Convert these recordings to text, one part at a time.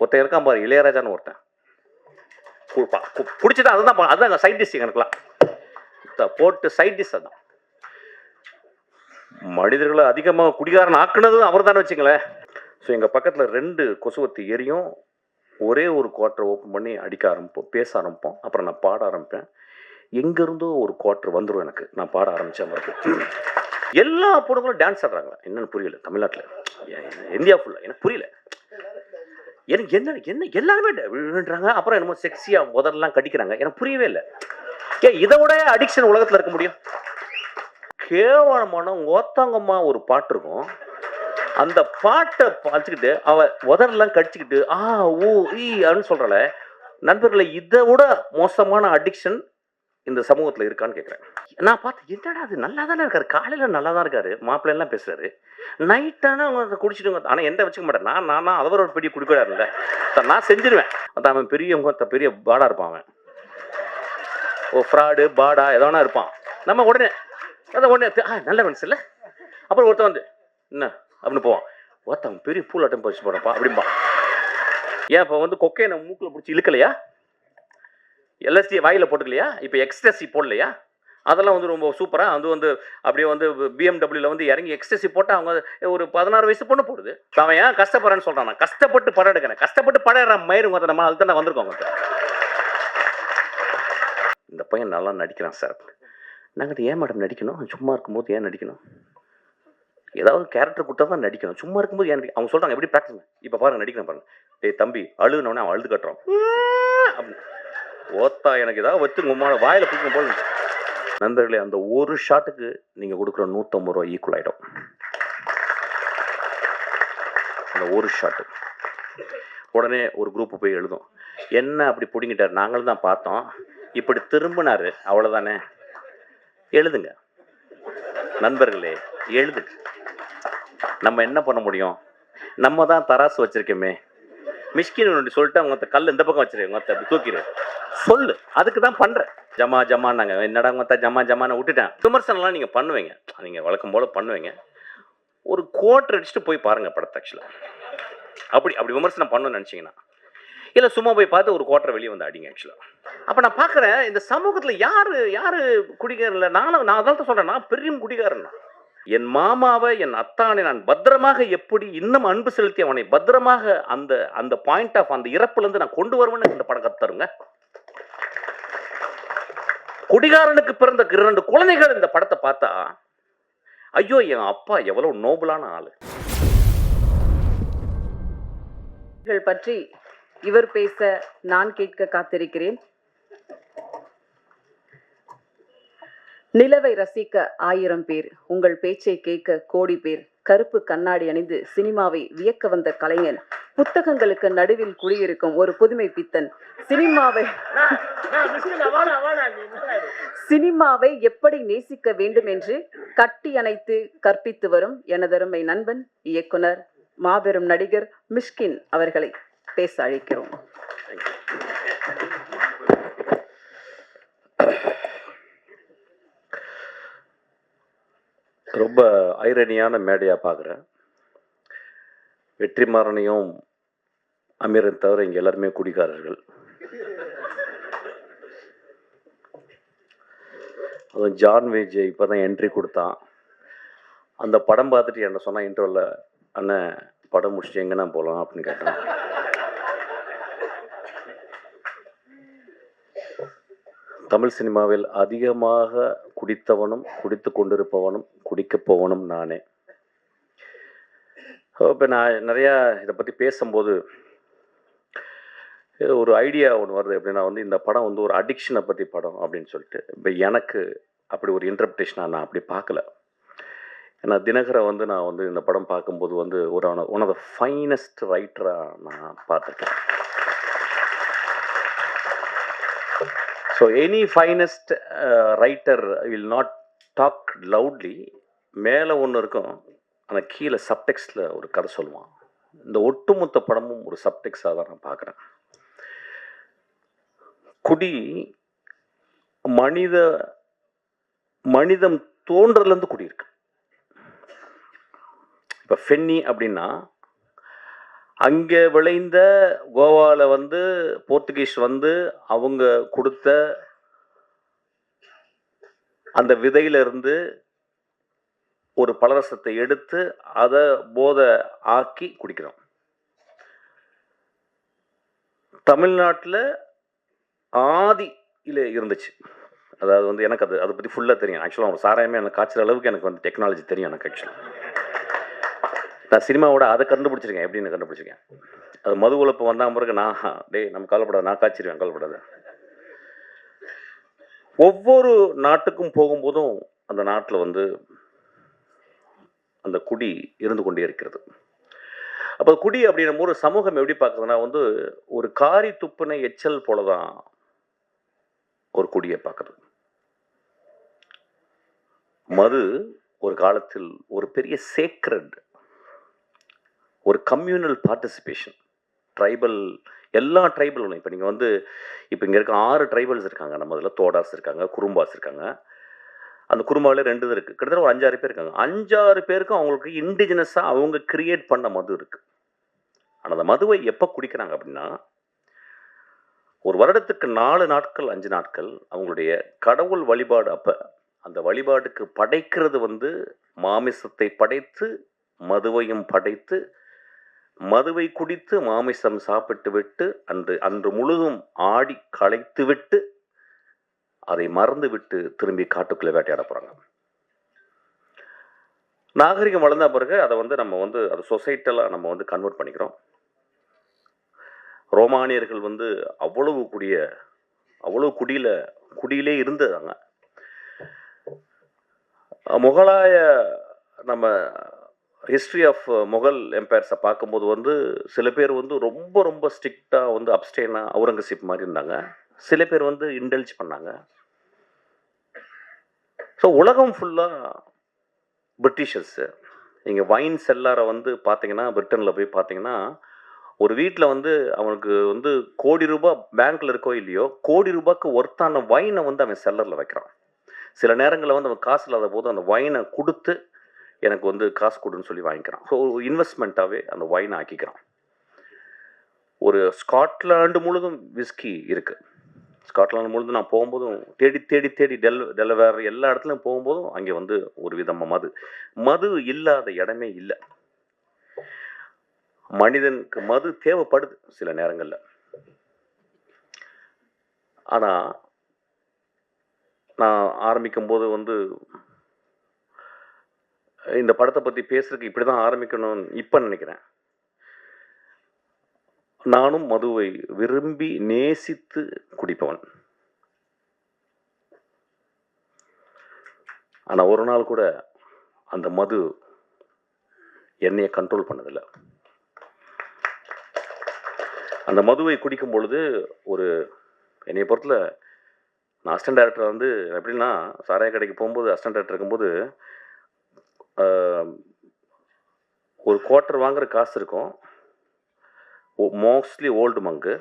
ஒருத்தன் இருக்கான் பாரு, இளையராஜான்னு ஒருத்தன் குடிச்சிட்டு அதுதான் சைட் டிஷ் எனக்குலாம் போட்டு சைட் டிஷ். அதான் மனிதர்களை அதிகமாக குடிகாரன் ஆக்குனது அவர் தானே வச்சுங்களேன். ஸோ எங்கள் பக்கத்தில் 2 கொசுவத்தி எரியும். ஒரே ஒரு குவார்ட்டர் ஓப்பன் பண்ணி அடிக்க ஆரம்பிப்போம், பேச ஆரம்பிப்போம். அப்புறம் நான் பாட ஆரம்பிப்பேன். எங்கேருந்தோ ஒரு குவார்ட்டர் வந்துடும் எனக்கு, நான் பாட ஆரம்பித்தேன். மறுபடியும் எல்லா பொண்ணுங்களும் டான்ஸ் ஆடுறாங்களா என்னன்னு புரியல. தமிழ்நாட்டில், இந்தியா ஃபுல்லாக எனக்கு புரியல. எனக்கு என்ன எல்லாருமே விழுன்றாங்க. அப்புறம் என்னமோ செக்ஸியாக முதல்லாம் கடிக்கிறாங்க. எனக்கு புரியவே இல்லை. இதை விட அடிக்ஷன் உலகத்தில் இருக்க முடியும்? கேவலமான ஓத்தாங்கம்மா ஒரு பாட்டு இருக்கும். அந்த பாட்டை பார்த்துக்கிட்டு அவ உதரெல்லாம் கடிச்சுக்கிட்டு ஊ ஈ அப்படின்னு சொல்றாள. நண்பர்களை, இதை விட மோசமான அடிக்ஷன் இந்த சமூகத்தில் இருக்கான்னு கேட்குறேன். நான் பார்த்து, என்னடா அது நல்லா தானே இருக்காரு, காலையில் நல்லா தான் இருக்காரு, மாப்பிள்ளைலாம் பேசுறாரு, நைட்டானா அவங்க குடிச்சிட்டு. ஆனால் எந்த வச்சுக்க மாட்டேன் நான் அவர் ஒரு பெரிய குடிக்கூடாதுல்ல, நான் செஞ்சிருவேன். அவன் பெரிய பாடா இருப்பான். அவன் ஃப்ராடு பாடா எதனா இருப்பான். நம்ம உடனே நல்ல மனசு இல்லை. அப்புறம் ஒருத்தன் வந்து என்ன அப்படின்னு போவான். ஒருத்தன் பெரிய பூலாட்டம் பறிச்சு போறப்பா அப்படின்பா. ஏன் இப்போ வந்து கொக்கையை மூக்கில் பிடிச்சி இழுக்கலையா? எல்எஸ்டி வாயில் போட்டுக்கலையா? இப்போ எக்ஸ்டசி போடலையா? அதெல்லாம் வந்து ரொம்ப சூப்பராக அது வந்து அப்படியே வந்து பிஎம்டபிள்யூவில் வந்து இறங்கி எக்ஸ்டசி போட்டால் அவங்க ஒரு 16 வயசு பொண்ணு போடுது. அவன் ஏன் கஷ்டப்படுறான்னு சொல்கிறான். நான் கஷ்டப்பட்டு படம் எடுக்கிறேன், கஷ்டப்பட்டு படம் எடுற மயிரும் நம்ம அதுக்கு தான் வந்திருக்கோம். இந்த பையன் நல்லா நடிக்கிறான் சார். நாங்கள் ஏன் மேடம் நடிக்கணும்? சும்மா இருக்கும்போது ஏன் நடிக்கணும்? ஏதாவது கேரக்டர் கொடுத்தா தான் நடிக்கணும். சும்மா இருக்கும்போது ஏன் அவங்க சொல்கிறாங்க. எப்படி ப்ராக்டிஸ்? இப்போ பாருங்க, நடிக்கிறேன் பாருங்க. டேய் தம்பி, அழுகுனோடனே அவன் அழுது கட்டுறான். ஓத்தா எனக்கு ஏதாவது வச்சு உங்களோட வாயில் பிடிக்கும் போல. நண்பர்களே, அந்த ஒரு ஷாட்டுக்கு நீங்கள் கொடுக்குற 150 ரூபா ஈக்குவல் ஆகிடும். அந்த ஒரு ஷாட்டு உடனே ஒரு குரூப்பு போய் எழுதும், என்ன அப்படி பிடிங்கிட்டார், நாங்களும் தான் பார்த்தோம், இப்படி திரும்பினாரு, அவ்வளோதானே. எழுதுங்க நண்பர்களே, எழுதுங்க. நம்ம என்ன பண்ண முடியும்? நம்ம தான் தராசு வச்சிருக்கோமே. மிஷ்கின் சொல்லிட்டு அவங்க கல் இந்த பக்கம் வச்சிருக்கேன், அப்படி தூக்கிடு சொல்லு. அதுக்கு தான் பண்றேன். ஜமா ஜமான்னாங்க. என்னடா ஜமா ஜமான்னு விட்டுட்டேன். விமர்சனம்லாம் நீங்க பண்ணுவீங்க, நீங்க வழக்கம் போல பண்ணுவீங்க. ஒரு கோட்டர் அடிச்சுட்டு போய் பாருங்க படத்தை. ஆக்சுவலா அப்படி விமர்சனம் பண்ணணும்னு நினைச்சீங்கன்னா, இல்லை சும்மா போய் பார்த்து ஒரு குவார்ட்டர் வெளியே வந்து அடிங்க. ஆக்சுவலாக அப்போ நான் பார்க்குறேன், இந்த சமூகத்தில் யார் குடிகாரன் இல்லை. நான் அதான் சொல்கிறேன், நான் பெரிய குடிகாரன். என் மாமாவை, என் அத்தானை நான் பத்திரமாக எப்படி இன்னும் அன்பு செலுத்தி அவனை பத்திரமாக அந்த பாயிண்ட் ஆஃப் அந்த இறப்புலேருந்து நான் கொண்டு வருவேன்னு இந்த படம் கற்றுருங்க. குடிகாரனுக்கு பிறந்த 2 குழந்தைகள் இந்த படத்தை பார்த்தா, ஐயோ என் அப்பா எவ்வளவு நோபலான ஆளு பற்றி இவர் பேச நான் கேட்க காத்திருக்கிறேன். நிலவை ரசிக்க 1000 பேர், உங்கள் பேச்சை கேட்க கோடி பேர். கருப்பு கண்ணாடி அணிந்து சினிமாவை வியக்க வந்த கலைஞன், புத்தகங்களுக்கு நடுவில் குடியிருக்கும் ஒரு புதுமை பித்தன். சினிமாவை எப்படி நேசிக்க வேண்டும் என்று கட்டி அணைத்து கற்பித்து வரும் எனதருமை நண்பன், இயக்குனர், மாபெரும் நடிகர் மிஷ்கின் அவர்களை பேச அழைக்கிறோம். ரொம்ப ஐரணியான மேடையாக பார்க்குறேன். வெற்றிமாறனையும் அமீரை தவிர இங்கே எல்லாருமே குடிகாரர்கள். அதுவும் ஜான் விஜய் இப்போ தான் என்ட்ரி கொடுத்தான். அந்த படம் பார்த்துட்டு என்ன சொன்னால் இன்டர்வல்ல, அண்ணன் படம் முடிச்சுட்டு எங்கன்னா போகலாம் அப்படின்னு கேட்டான். தமிழ் சினிமாவில் அதிகமாக குடித்தவனும் குடித்து கொண்டிருப்பவனும் குடிக்கப் போவனும் நானே. இப்போ நான் நிறையா இதை பற்றி பேசும்போது ஒரு ஐடியா ஒன்று வருது. எப்படின்னா வந்து இந்த படம் வந்து ஒரு அடிக்ஷனை பற்றி படம் அப்படின்னு சொல்லிட்டு. இப்போ எனக்கு அப்படி ஒரு இன்டர்பிரேஷனாக நான் அப்படி பார்க்கல. ஏன்னா தினகரை வந்து நான் வந்து இந்த படம் பார்க்கும்போது வந்து ஒன் ஆஃப் த ஃபைனஸ்ட் ரைட்டராக நான் பார்த்துருக்கேன். So any finest writer will not talk loudly. மேலே ஒன்று இருக்கும், ஆனால் கீழே சப்டெக்ஸ்டில் ஒரு கதை சொல்லுவான். இந்த ஒட்டுமொத்த படமும் ஒரு சப்டெக்ஸாக தான் நான் பார்க்குறேன். குடி மனிதம் தோன்றதுலேருந்து குடி இருக்கு. இப்போ ஃபென்னி அப்படின்னா அங்கே விளைந்த கோவாவில் வந்து போர்த்துகீஸ் வந்து அவங்க கொடுத்த அந்த விதையிலிருந்து ஒரு பலரசத்தை எடுத்து அதை போதை ஆக்கி குடிக்கிறோம். தமிழ்நாட்டில் ஆதியில் இருந்துச்சு. அதாவது வந்து எனக்கு அதை பற்றி ஃபுல்லாக தெரியும். ஆக்சுவலாக அவங்க சாராயமே எனக்கு காய்ச்சற அளவுக்கு எனக்கு வந்து டெக்னாலஜி தெரியும். எனக்கு ஆக்சுவலாக நான் சினிமாவோட அதை கண்டுபிடிச்சிருக்கேன். எப்படின்னு கண்டுபிடிச்சிருக்கேன். அது மது உழப்பு வந்தால் பிறகு நம்ம கவலைப்படாது, நான் காய்ச்சிருவேன், கவலைப்படாது. ஒவ்வொரு நாட்டுக்கும் போகும்போதும் அந்த நாட்டில் வந்து அந்த குடி இருந்து கொண்டே இருக்கிறது. அப்போ குடி அப்படின்னும் ஒரு சமூகம் எப்படி பார்க்குறதுனா வந்து ஒரு காரி துப்புனை எச்சல் போல தான் ஒரு குடியை பார்க்குறது. மது ஒரு காலத்தில் ஒரு பெரிய சேக்ரட், ஒரு கம்யூனல் பார்ட்டிசிபேஷன், ட்ரைபல், எல்லா ட்ரைபலும். இப்போ நீங்கள் வந்து இப்போ இங்கே இருக்க 6 ட்ரைபல்ஸ் இருக்காங்க. நம்ம இதில் தோடாஸ் இருக்காங்க, குறும்பாஸ் இருக்காங்க. அந்த குறும்பாவிலே 2 இருக்குது. கிட்டத்தட்ட ஒரு 5-6 பேர் இருக்காங்க. 5-6 பேருக்கும் அவங்களுக்கு இண்டிஜினஸாக அவங்க கிரியேட் பண்ண மது இருக்குது. ஆனால் அந்த மதுவை எப்போ குடிக்கிறாங்க அப்படின்னா, ஒரு வருடத்துக்கு 4 நாட்கள் 5 நாட்கள் அவங்களுடைய கடவுள் வழிபாடு. அப்போ அந்த வழிபாட்டுக்கு படைக்கிறது வந்து மாமிசத்தை படைத்து மதுவையும் படைத்து மதுவை குடித்து மாமிசம் சாப்பிட்டு விட்டு அன்று முழுதும் ஆடி களைத்து விட்டு அதை மறந்து விட்டு திரும்பி காட்டுக்குள்ளே வேட்டையாட போகிறாங்க. நாகரிகம் வளர்ந்த பிறகு அதை வந்து நம்ம வந்து அது சொசைட்டலாக நம்ம வந்து கன்வெர்ட் பண்ணிக்கிறோம். ரோமானியர்கள் வந்து அவ்வளவு குடியிலே இருந்ததாங்க. முகலாய நம்ம ஹிஸ்ட்ரி ஆஃப் முகல் எம்பையர்ஸை பார்க்கும்போது வந்து சில பேர் வந்து ரொம்ப ரொம்ப ஸ்ட்ரிக்டாக வந்து அப்ஸ்டெயினாக அவுரங்கசீப் மாதிரி இருந்தாங்க. சில பேர் வந்து இன்டெல்ஜ் பண்ணாங்க. ஸோ உலகம் ஃபுல்லாக பிரிட்டிஷர்ஸு. நீங்கள் வைன் செல்லாரை வந்து பார்த்தீங்கன்னா, பிரிட்டனில் போய் பார்த்தீங்கன்னா, ஒரு வீட்டில் வந்து அவனுக்கு வந்து கோடி ரூபாய் பேங்க்கில் இருக்கோ இல்லையோ, கோடி ரூபாய்க்கு ஒர்த்தான வைனை வந்து அவன் செல்லரில் வைக்கிறான். சில நேரங்களில் வந்து அவன் காசு இல்லாத போது அந்த வைனை கொடுத்து எனக்கு வந்து காசு கொடுன்னு சொல்லி வாங்கிக்கிறான். ஸோ இன்வெஸ்ட்மெண்ட்டாகவே அந்த வைனை ஆக்கிக்கிறான். ஒரு ஸ்காட்லாண்டு முழுதும் விஸ்கி இருக்குது. ஸ்காட்லாண்டு முழுதும் நான் போகும்போதும் தேடி டெலவேர் எல்லா இடத்துலையும் போகும்போதும் அங்கே வந்து ஒரு விதமாக மது இல்லாத இடமே இல்லை. மனிதனுக்கு மது தேவைப்படுது சில நேரங்களில். ஆனால் நான் ஆரம்பிக்கும் போது வந்து இந்த படத்தை பற்றி பேசுறதுக்கு இப்படி தான் ஆரம்பிக்கணும்னு இப்போ நினைக்கிறேன். நானும் மதுவை விரும்பி நேசித்து குடிப்பவன். ஆனால் ஒரு நாள் கூட அந்த மது என்னையை கண்ட்ரோல் பண்ணதில்லை. அந்த மதுவை குடிக்கும் பொழுது என்னைய பொறுத்தல நான் அசிஸ்டன்ட் டைரக்டர் வந்து எப்படின்னா, சாராய கடைக்கு போகும்போது அசிஸ்டன்ட் டைரக்டர் இருக்கும்போது ஒரு குவார்ட்டர் வாங்குற காசு இருக்கும். மோஸ்ட்லி ஓல்டு மங்கு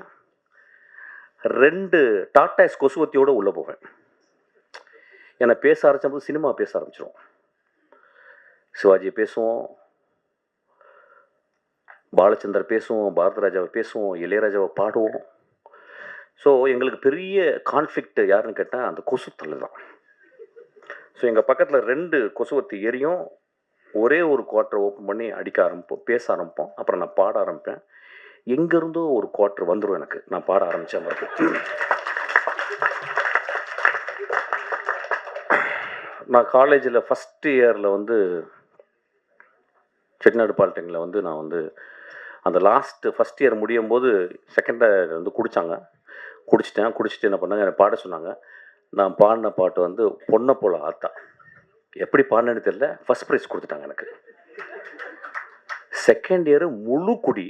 2 டாட்டாஸ் கொசுவத்தியோடு உள்ளே போவேன். என்னை பேச ஆரம்பிச்சபோது சினிமா பேச ஆரம்பிச்சிடும். சிவாஜியை பேசுவோம், பாலச்சந்தர் பேசுவோம், பாரதராஜாவை பேசுவோம், இளையராஜாவை பாடுவோம். ஸோ எங்களுக்கு பெரிய கான்ஃப்ளிக்ட் யாருன்னு கேட்டால் அந்த கொசுத்தலை தான். ஸோ எங்கள் பக்கத்தில் 2 கொசுவத்தி எரியும். ஒரே ஒரு குவார்ட்டர் ஓப்பன் பண்ணி அடிக்க ஆரம்பிப்போம், பேச ஆரம்பிப்போம். அப்புறம் நான் பாட ஆரம்பிப்பேன். எங்கேருந்தோ ஒரு குவார்ட்டர் வந்துடும் எனக்கு, நான் பாட ஆரம்பித்தேன். நான் காலேஜில் ஃபஸ்ட் இயரில் வந்து செட்டிநாடு பாலிடெக்னிக்கில் வந்து நான் வந்து அந்த ஃபஸ்ட் இயர் முடியும் போது செகண்ட் இயர் வந்து குடிச்சிட்டு என்ன பண்ணாங்க, என்னை பாட சொன்னாங்க. நான் பாடின பாட்டு வந்து பொண்ணை போல ஆத்தா. எப்படி பாடினேன்னு தெரியல, ஃபஸ்ட் ப்ரைஸ் கொடுத்துட்டாங்க எனக்கு. செகண்ட் இயர் முழு குடி.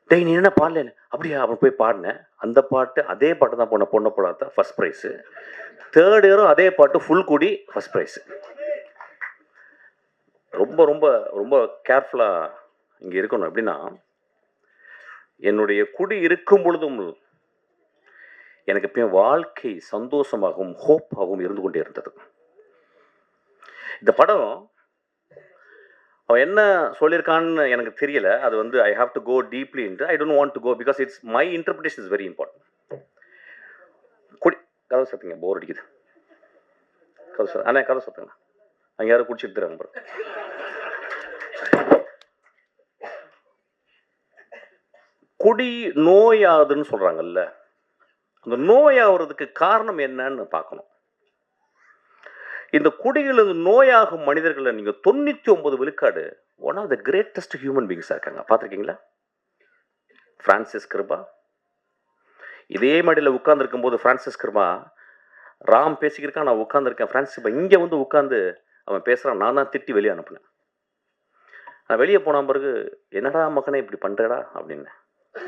டேய் நீ என்ன பாடல, அப்படியா? அவன் போய் பாடினேன். அந்த பாட்டு அதே பாட்டு தான் பொண்ணை போல ஆத்தா, ஃபஸ்ட் ப்ரைஸு. தேர்ட் இயரும் அதே பாட்டு ஃபுல் குடி, ஃபஸ்ட் ப்ரைஸு. ரொம்ப ரொம்ப ரொம்ப கேர்ஃபுல்லாக இங்கே இருக்கணும். எப்படின்னா, என்னுடைய குடி இருக்கும் பொழுதும் எனக்கு எப்பயும் வாழ்க்கை சந்தோஷமாகவும் ஹோப்பாகவும் இருந்து கொண்டே இருந்தது. இந்த படம் அவன் என்ன சொல்லியிருக்கான்னு எனக்கு தெரியல. அது வந்து I have to go deeply into. I don't want to go because it's my interpretation is very important. குடி கதை சத்துங்க, போர் அடிக்குது. கதை சத்து அண்ணா, கதை சத்துங்க. அங்கே யாரும் குடிச்சிட்டு தராங்க பாருங்க. குடி நோயாகுதுன்னு சொல்றாங்கல்ல, அந்த நோயாகிறதுக்கு காரணம் என்னன்னு பார்க்கணும். இந்த குடிகள் நோயாகும் மனிதர்களை நீங்க 99 விழுக்காடு one of the greatest human பீங்ஸா இருக்காங்க. பார்த்துருக்கீங்களா? பிரான்சிஸ் கிருபா இதே மடியில் உட்கார்ந்துருக்கும் போது பிரான்சிஸ் கிருபா ராம் பேசிக்கிருக்கான், நான் உட்காந்துருக்கேன். பிரான்சிஸ் கிருபா இங்கே வந்து உட்காந்து அவன் பேசுகிறான். நான் தான் திட்டி வெளியே அனுப்புனேன். நான் வெளியே போன பிறகு என்னடா மகனே இப்படி பண்ணுறடா அப்படின்னு.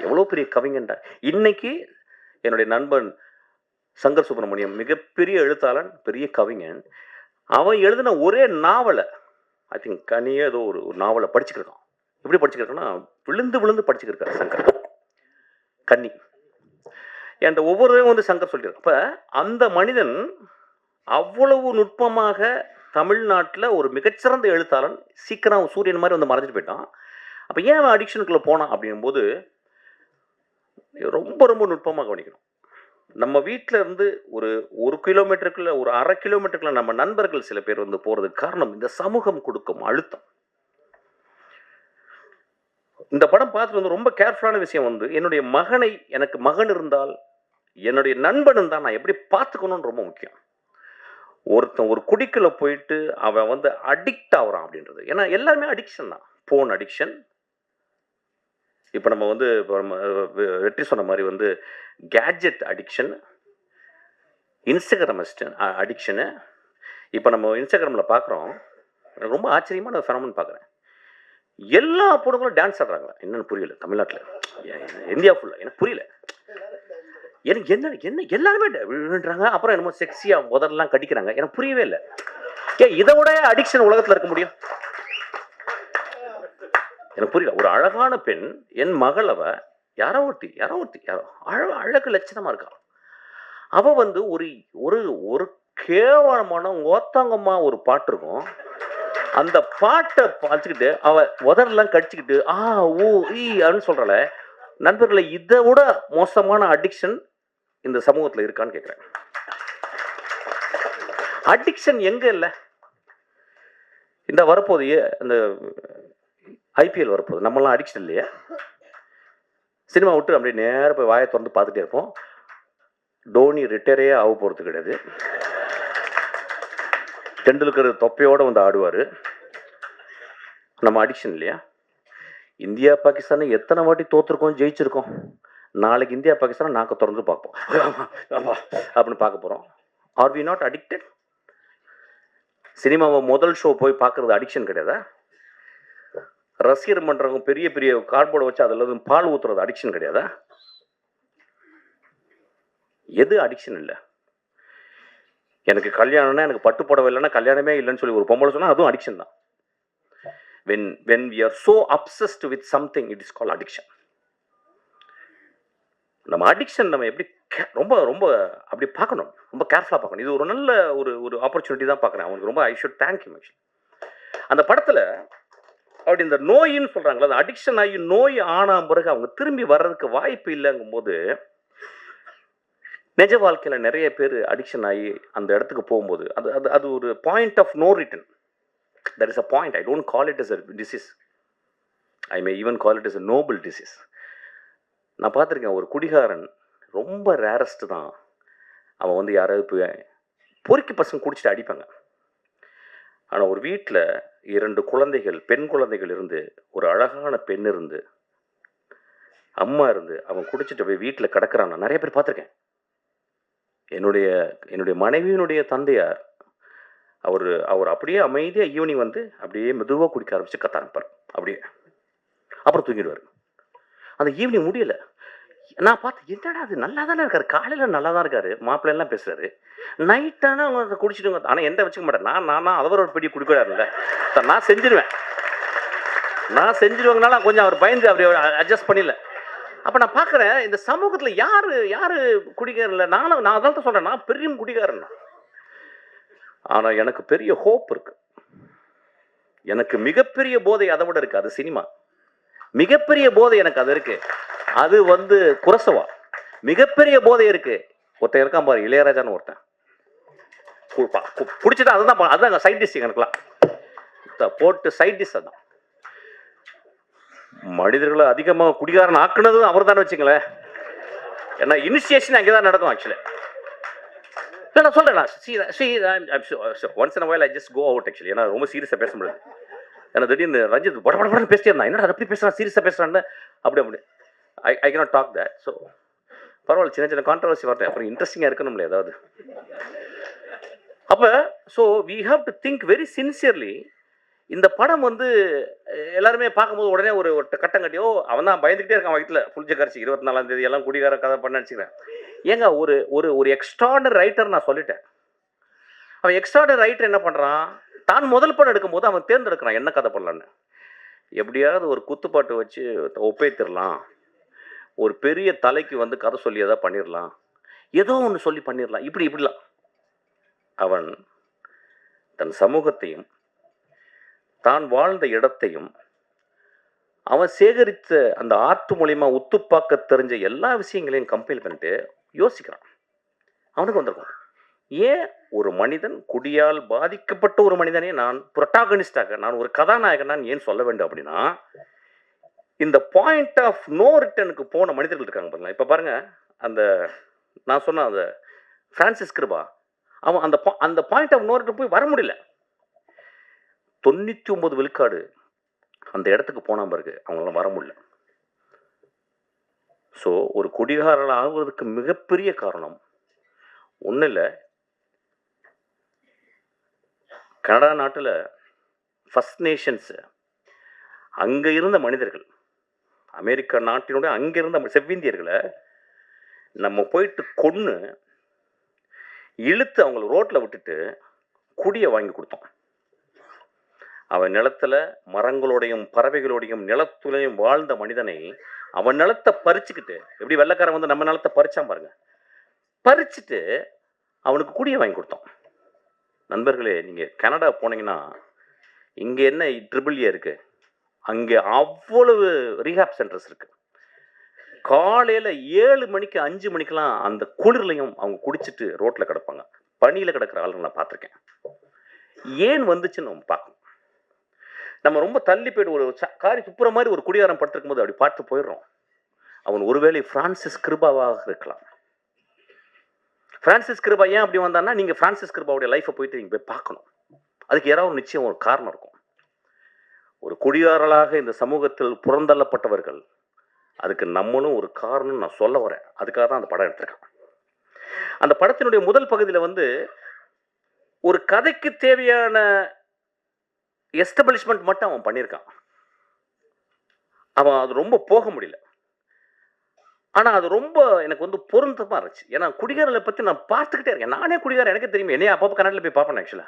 எவ்வளோ பெரிய கவிஞன்டா. இன்னைக்கு என்னுடைய நண்பன் சங்கர் சுப்பிரமணியம் மிகப்பெரிய எழுத்தாளன், பெரிய கவிஞன். அவன் எழுதின ஒரே நாவலை, ஐ திங்க் கனியே ஏதோ ஒரு நாவலை படிச்சுக்கிருக்கான். எப்படி படிச்சுக்கிருக்கான்னா விழுந்து விழுந்து படிச்சுக்கிருக்காரு சங்கர். கன்னி என்கிட்ட ஒவ்வொருவரும் வந்து சங்கர் சொல்லியிருக்கான். அப்போ அந்த மனிதன் அவ்வளவு நுட்பமாக தமிழ்நாட்டில் ஒரு மிகச்சிறந்த எழுத்தாளன், சீக்கிரம் சூரியன் மாதிரி வந்து மறைஞ்சிட்டு போயிட்டான். அப்போ ஏன் அவன் அடிக்ஷனுக்குள்ளே போனான் அப்படிங்கும்போது ரொம்ப ரொம்ப நுட்பமாக கவனிக்கணும். நம்ம வீட்டில் இருந்து ஒரு கிலோமீட்டருக்குள்ள, ஒரு 1/2 கிலோமீட்டருக்குள்ள நம்ம நண்பர்கள் சில பேர் வந்து போகிறதுக்கு காரணம் இந்த சமூகம் கொடுக்கும் அழுத்தம். இந்த படம் பார்த்துட்டு வந்து ரொம்ப கேர்ஃபுல்லான விஷயம் வந்து என்னுடைய மகனை, எனக்கு மகன் இருந்தால் என்னுடைய நண்பன் இருந்தால் நான் எப்படி பார்த்துக்கணும்னு ரொம்ப முக்கியம். ஒருத்தன் ஒரு குடிக்குள்ள போயிட்டு அவன் வந்து அடிக்ட் ஆகுறான் அப்படின்றது. ஏன்னா எல்லாருமே அடிக்ஷன் தான். போன் அடிக்ஷன், இப்போ நம்ம வந்து வெற்றி சொன்ன மாதிரி வந்து கேட்ஜெட் அடிக்ஷன், இன்ஸ்டாகிராம் அடிக்ஷனு. இப்போ நம்ம இன்ஸ்டாகிராமில் பார்க்குறோம், எனக்கு ரொம்ப ஆச்சரியமான ஃபெனோமெனன் பார்க்குறேன். எல்லா பொண்ணுங்களும் டான்ஸ் ஆடுறாங்க. என்னன்னு புரியல தமிழ்நாட்டில், இந்தியா ஃபுல்லாக எனக்கு புரியல. எனக்கு என்ன எல்லாருமே விழுன்றாங்க. அப்புறம் என்னமோ செக்ஸியாக முதல்லாம் கடிக்கிறாங்க. எனக்கு புரியவே இல்லை. இதை விட அடிக்ஷன் உலகத்தில் இருக்க முடியும்? எனக்கு புரியல. ஒரு அழகான பெண், என் மகள், அவ யாரோ ஒருத்தி அழகு லட்சணமா இருக்கா. அவ வந்து ஒரு கேவலமான ஓத்தாங்கம்மா ஒரு பாட்டு இருக்கும். அந்த பாட்டை பார்த்துக்கிட்டு அவ உதரெல்லாம் கடிச்சுக்கிட்டு ஊ ஈன்னு சொல்றல. நண்பர்களை, இதை விட மோசமான அடிக்ஷன் இந்த சமூகத்தில் இருக்கான்னு கேட்குறேன். அடிக்ஷன் எங்க இல்லை? இந்த வரப்போது அந்த ஐபிஎல் வரப்போகுது, நம்மளாம் அடிக்ஷன் இல்லையா? சினிமா விட்டு அப்படியே நேராக போய் வாயை திறந்து பார்த்துட்டே இருப்போம். டோனி ரிட்டையரே ஆக போகிறது கிடையாது. டெண்டுல்கர் தொப்பையோடு வந்து ஆடுவார். நம்ம அடிக்ஷன் இல்லையா? இந்தியா பாகிஸ்தானை எத்தனை வாட்டி தோற்றுருக்கோம், ஜெயிச்சிருக்கோம். நாளைக்கு இந்தியா பாகிஸ்தானை நாக்க திறந்து பார்ப்போம் அப்படின்னு பார்க்க போகிறோம். Are we not addicted? சினிமாவை முதல் ஷோ போய் பார்க்குறது அடிக்ஷன் கிடையாதா? ரசிகர் மன்றவங்க பெரிய பெரிய கார்ட்போர்டை வச்சு அதில் பால் ஊற்றுறது அடிக்ஷன் கிடையாதா? எது அடிக்ஷன் இல்லை? எனக்கு கல்யாணம்னா, எனக்கு பட்டு புடவை இல்லைன்னா கல்யாணமே இல்லைன்னு சொல்லி ஒரு பொம்பளை சொன்னால் அதுவும் அடிக்ஷன் தான். when we are so obsessed with something, it is called addiction. நம்ம அடிக்ஷன் நம்ம எப்படி ரொம்ப ரொம்ப அப்படி பார்க்கணும், ரொம்ப கேர்ஃபுல்லாக பார்க்கணும். இது ஒரு நல்ல ஒரு ஆப்பர்ச்சுனிட்டி தான் பார்க்குறேன். அவங்களுக்கு ரொம்ப ஐ ஷுட் தேங்க் யூ. அந்த படத்தில் அப்படி இந்த நோயின்னு சொல்கிறாங்களா, அந்த அடிக்ஷன் ஆகி நோய் ஆன பிறகு அவங்க திரும்பி வர்றதுக்கு வாய்ப்பு இல்லைங்கும் போது, நிஜ வாழ்க்கையில் நிறைய பேர் அடிக்ஷன் ஆகி அந்த இடத்துக்கு போகும்போது அது அது அது ஒரு point of no return. That is a point. I don't call it as a disease. I may even call it as a noble disease. நான் பார்த்துருக்கேன், ஒரு குடிகாரன் ரொம்ப ரேரஸ்ட் தான். அவன் வந்து யாராவது போய் பொறுக்கி பசங்க குடிச்சிட்டு அடிப்பாங்க. ஆனால் ஒரு வீட்டில் 2 குழந்தைகள், பெண் குழந்தைகள் இருந்து, ஒரு அழகான பெண் இருந்து, அம்மா இருந்து, அவன் குடிச்சிட்டு போய் வீட்டில் கிடக்கிறான். நான் நிறைய பேர் பார்த்துருக்கேன். என்னுடைய மனைவியினுடைய தந்தையார், அவர் அப்படியே அமைதியாக ஈவினிங் வந்து அப்படியே மெதுவாக குடிக்க ஆரம்பிச்சு கத்த ஆரம்பிப்பார். அப்படியே அப்புறம் தூங்கிடுவார். அந்த ஈவினிங் முடியல. நான் பார்த்து, என்னடா அது நல்லா தானே இருக்காரு, காலையில் நல்லா தான் இருக்காரு, மாப்பிள்ளைலாம் பேசுறாரு, நைட்டானா அவங்க குடிச்சிட்டு. ஆனால் எந்த வச்சுக்க மாட்டேன் நான் அவர் ஒரு பெரிய குடிக்கிறாருல்ல, நான் செஞ்சிருவாங்கனால கொஞ்சம் அவர் பயந்து அப்படி அட்ஜஸ்ட் பண்ணிடல. அப்போ நான் பார்க்குறேன், இந்த சமூகத்தில் யார் குடிக்காரில்ல. நான் அதான் தான் சொல்கிறேன், நான் பெரிய குடிக்காரன். ஆனால் எனக்கு பெரிய ஹோப் இருக்கு. எனக்கு மிகப்பெரிய போதை அதை விட இருக்கு, அது சினிமா. மிகப்பெரிய போதை எனக்கு அது இருக்கு, அது வந்து குரசவா. மிகப்பெரிய போதை இருக்கு, ஒருத்தன் இருக்கான் பாரு, இளையராஜான்னு ஒருத்தன், குடிச்சிட்டா அதுதான் சைட் டிஷ் எனக்குலாம் போட்டு சைட் டிஷ். அதான் மனிதர்களை அதிகமாக குடிகாரன் ஆக்குனது அவர் தானே வச்சுங்களேன். ஏன்னா இனிஷியேஷன் அங்கே தான் நடக்கும் ஆக்சுவலி. இல்லை நான் சொல்கிறேன், once in while I just go out actually. ஏன்னா ரொம்ப சீரியஸாக பேச முடியாது. ஏன்னா திடீர்னு ரஞ்சித் படப்படன்னு பேசிட்டே இருந்தான், என்னடா அப்படி பேசுகிறான், சீரியஸாக பேசுகிறான்னு. அப்படி I cannot talk that. So பரவாயில்ல, சின்ன சின்ன கான்ட்ரவர்சி வரட்டேன், அப்புறம் இன்ட்ரெஸ்டிங்காக இருக்கணும் ஏதாவது. அப்போ so we have to think very sincerely. இந்த படம் வந்து எல்லாருமே பார்க்கும்போது உடனே ஒரு கட்டம் கட்டியோ அவன் தான் பயந்துக்கிட்டே இருக்கான் வயிற்றுல புளிச்ச கரைச்சி 24ஆம் தேதி எல்லாம் குடிகார கதை பண்ண நினச்சிக்கிறேன். ஏங்க ஒரு ஒரு ஒரு எக்ஸ்ட்ராடனரி ரைட்டர் நான் சொல்லிட்டேன். அவன் எக்ஸ்ட்ராடனரி ரைட்டர் என்ன பண்ணுறான், தான் முதல் படம் எடுக்கும்போது அவன் தேர்ந்தெடுக்கிறான் என்ன கதை பண்ணலான்னு. எப்படியாவது ஒரு குத்துப்பாட்டு வச்சு ஒப்பேத்திடலாம், ஒரு பெரிய தலைக்கு வந்து கதை சொல்லி எதாவது பண்ணிடலாம், ஏதோ ஒன்று சொல்லி பண்ணிடலாம், இப்படிலாம். அவன் தன் சமூகத்தையும் தான் வாழ்ந்த இடத்தையும் அவன் சேகரித்த அந்த ஆர்ட் மூலியமா உத்துப்பாக்க தெரிஞ்ச எல்லா விஷயங்களையும் கம்பைல் பண்ணிட்டு யோசிக்கிறான். அவனுக்கு வந்திருக்கும், ஏன் ஒரு மனிதன் குடியால் பாதிக்கப்பட்ட ஒரு மனிதனே நான் புரோட்டாகனிஸ்டாக, நான் ஒரு கதாநாயகன் நான் ஏன் சொல்ல வேண்டும் அப்படின்னா, இந்த பாயிண்ட் ஆஃப் நோ ரிட்டனுக்கு போன மனிதர்கள் இருக்காங்க பாருங்க. இப்போ பாருங்க, அந்த நான் சொன்ன அந்த பிரான்சிஸ் கிருபா, அவன் அந்த பாயிண்ட் ஆஃப் நோ ரிட்டன் போய் வர முடியல. 99 விழுக்காடு அந்த இடத்துக்கு போன பிறகு அவங்களாம் வர முடியல. ஸோ ஒரு குடிகாரன் ஆகுவதற்கு மிகப்பெரிய காரணம் ஒன்றும் இல்லை, கனடா நாட்டில் ஃபர்ஸ்ட் நேஷன்ஸ் அங்கே இருந்த மனிதர்கள், அமெரிக்கா நாட்டினுடைய அங்கே இருந்த செவ்விந்தியர்களை நம்ம போயிட்டு கொன்று இழுத்து அவங்கள ரோட்டில் விட்டுட்டு குடியை வாங்கி கொடுத்தோம். அவன் நிலத்துல மரங்களோடையும் பறவைகளோடையும் நிலத்துலையும் வாழ்ந்த மனிதனை அவன் நிலத்தை பறிச்சுக்கிட்டு, எப்படி வெள்ளைக்காரன் வந்து நம்ம நிலத்தை பறிச்சான் பாருங்க, பறிச்சுட்டு அவனுக்கு குடியை வாங்கி கொடுத்தோம். நண்பர்களே, நீங்க கனடா போனீங்கன்னா இங்க என்ன ட்ரிபிள்ஏ இருக்கு, அங்கே அவ்வளவு ரீஹாப் சென்டர்ஸ் இருக்கு. காலையில 7 மணிக்கு 5 மணிக்கெல்லாம் அந்த குளிர்லையும் அவங்க குடிச்சிட்டு ரோட்ல கிடப்பாங்க. பனியில கிடக்கிற ஆளுங்க நான் பார்த்துருக்கேன். ஏன் வந்துச்சுன்னு நம்ம பார்க்கணும். நம்ம ரொம்ப தள்ளி போயிட்டு ஒரு காரி துப்புற மாதிரி ஒரு குடியாரம் படுத்திருக்கும் போது அப்படி பார்த்து போயிடுறோம். அவன் ஒருவேளை பிரான்சிஸ் கிருபாவாக இருக்கலாம். பிரான்சிஸ் கிருபா ஏன் அப்படி வந்தான்னா, நீங்க பிரான்சிஸ் கிருபாவுடைய லைஃபை போயிட்டு நீங்க போய் பார்க்கணும். அதுக்கு யாராவது நிச்சயம் ஒரு காரணம் இருக்கும். ஒரு குடியாரலாக இந்த சமூகத்தில் புறந்தள்ளப்பட்டவர்கள், அதுக்கு நம்மளும் ஒரு காரணம் நான் சொல்ல வரேன். அதுக்காக தான் அந்த படம் எடுத்திருக்கேன். அந்த படத்தினுடைய முதல் பகுதியில் வந்து ஒரு கதைக்கு தேவையான எஸ்டாப்ளிஷ்மெண்ட் மட்டும் அவன் பண்ணியிருக்கான். அவன் அது ரொம்ப போக முடியல. ஆனா அது ரொம்ப எனக்கு வந்து பொருத்தமா இருந்துச்சு. ஏன்னா குடிகாரர்களை பத்தி நான் பார்த்துக்கிட்டே இருக்கேன். நானே குடிகாரன், எனக்கு தெரியும். என்னைய அப்பப்போ கன்னடில் போய் பார்ப்பேன். ஆக்சுவலா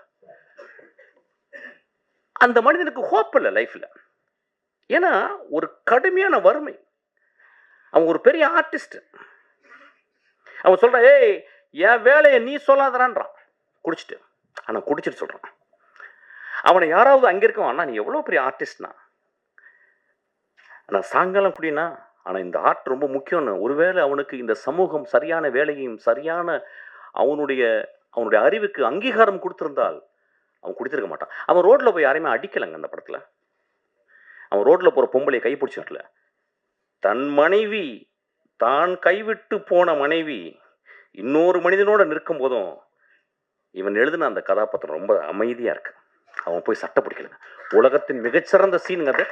அந்த மனிதனுக்கு ஹோப் இல்லை லைஃப்ல. ஏன்னா ஒரு கடுமையான வறுமை. அவன் ஒரு பெரிய ஆர்டிஸ்ட். அவன் சொல்றான், ஏய் என் வேலையை நீ சொல்லாதறான்றான் குடிச்சிட்டு. ஆனா குடிச்சிட்டு சொல்றான். அவனை யாராவது அங்க இருக்கவன், அண்ணா நீ எவ்வளவு பெரிய ஆர்டிஸ்ட்னா, ஆனா சாயங்காலம் குடினா, ஆனா இந்த ஆர்ட் ரொம்ப முக்கியம்னு. ஒருவேளை அவனுக்கு இந்த சமூகம் சரியான வேலையும் சரியான அவனுடைய அறிவுக்கு அங்கீகாரம் கொடுத்திருந்தால் அவன் குடித்திருக்க மாட்டான். அவன் ரோட்ல போய் யாரையுமே அடிக்கலைங்க அந்த படத்துல. அவன் ரோட்ல போற பொம்பளையை கை பிடிச்சிடல. தன் மனைவி, தான் கைவிட்டு போன மனைவி இன்னொரு மனிதனோட நிற்கும் போதும் இவன் எழுதின அந்த கதாபாத்திரம் ரொம்ப அமைதியா இருக்கு. அவன் போய் சட்டை பிடிக்கலங்க. உலகத்தின் மிகச்சிறந்த சீனுங்க அது.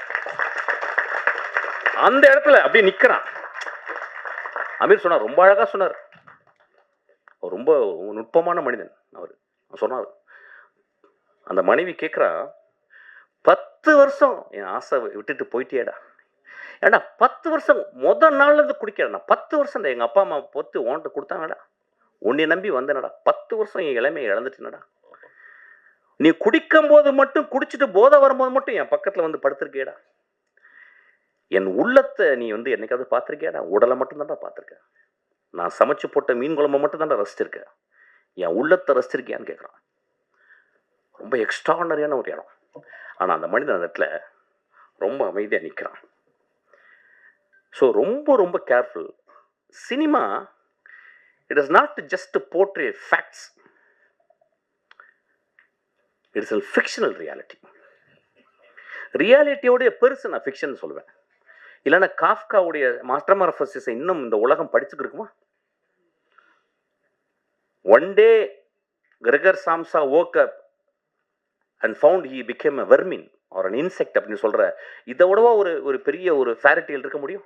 அந்த இடத்துல அப்படியே நிக்கிறான். அமீர் சொன்னார், ரொம்ப அழகா சொன்னார். அவர் ரொம்ப நுட்பமான மனிதன். அவர் சொன்னார், அந்த மனைவி கேட்கிறா, 10 வருஷம் என் ஆசை விட்டுட்டு போயிட்டேடா. ஏடா 10 வருஷம் முதல் நாள்ல இருந்து குடிக்கிறேன். 10 வருஷம் எங்க அப்பா அம்மா பொத்து உன்கிட்ட கொடுத்தாங்கடா, உன்னை நம்பி வந்தேனடா. 10 வருஷம் என் இளமையை இழந்துட்டேனடா. நீ குடிக்கும் போது மட்டும், குடிச்சிட்டு போதை வரும்போது மட்டும் என் பக்கத்துல வந்து படுத்திருக்கேடா. என் உள்ளத்தை நீ வந்து என்னைக்காவது பார்த்துருக்கியாடா? உடலை மட்டும் தான்டா பார்த்துருக்க. நான் சமைச்சு போட்ட மீன் குழம்பை மட்டும் தான்டா ரசிச்சிருக்கேன். என் உள்ளத்தை ரசிச்சிருக்கியான்னு கேட்குறான். ரொம்ப எக்ஸ்ட்ராடனரியான ஒரு இடம். ஆனால் அந்த மனிதன் அந்த இடத்துல ரொம்ப அமைதியாக நிற்கிறான். ஸோ ரொம்ப ரொம்ப careful. Cinema it is not just portray facts, it's a fictional reality. ரியாலிட்டியோடைய பெருசு நான் ஃபிக்ஷன் சொல்லுவேன். இல்லைன்னா காஃப்காவுடைய மாஸ்டர்மார்ஃபசிஸை இன்னும் இந்த உலகம் படிச்சுட்டு இருக்குமா? One day Gregor Samsa woke up and found he became a vermin or an insect அப்படின்னு சொல்ற இதை விடவா ஒரு பெரிய ஒரு ஃபேரிடேல் இருக்க முடியும்?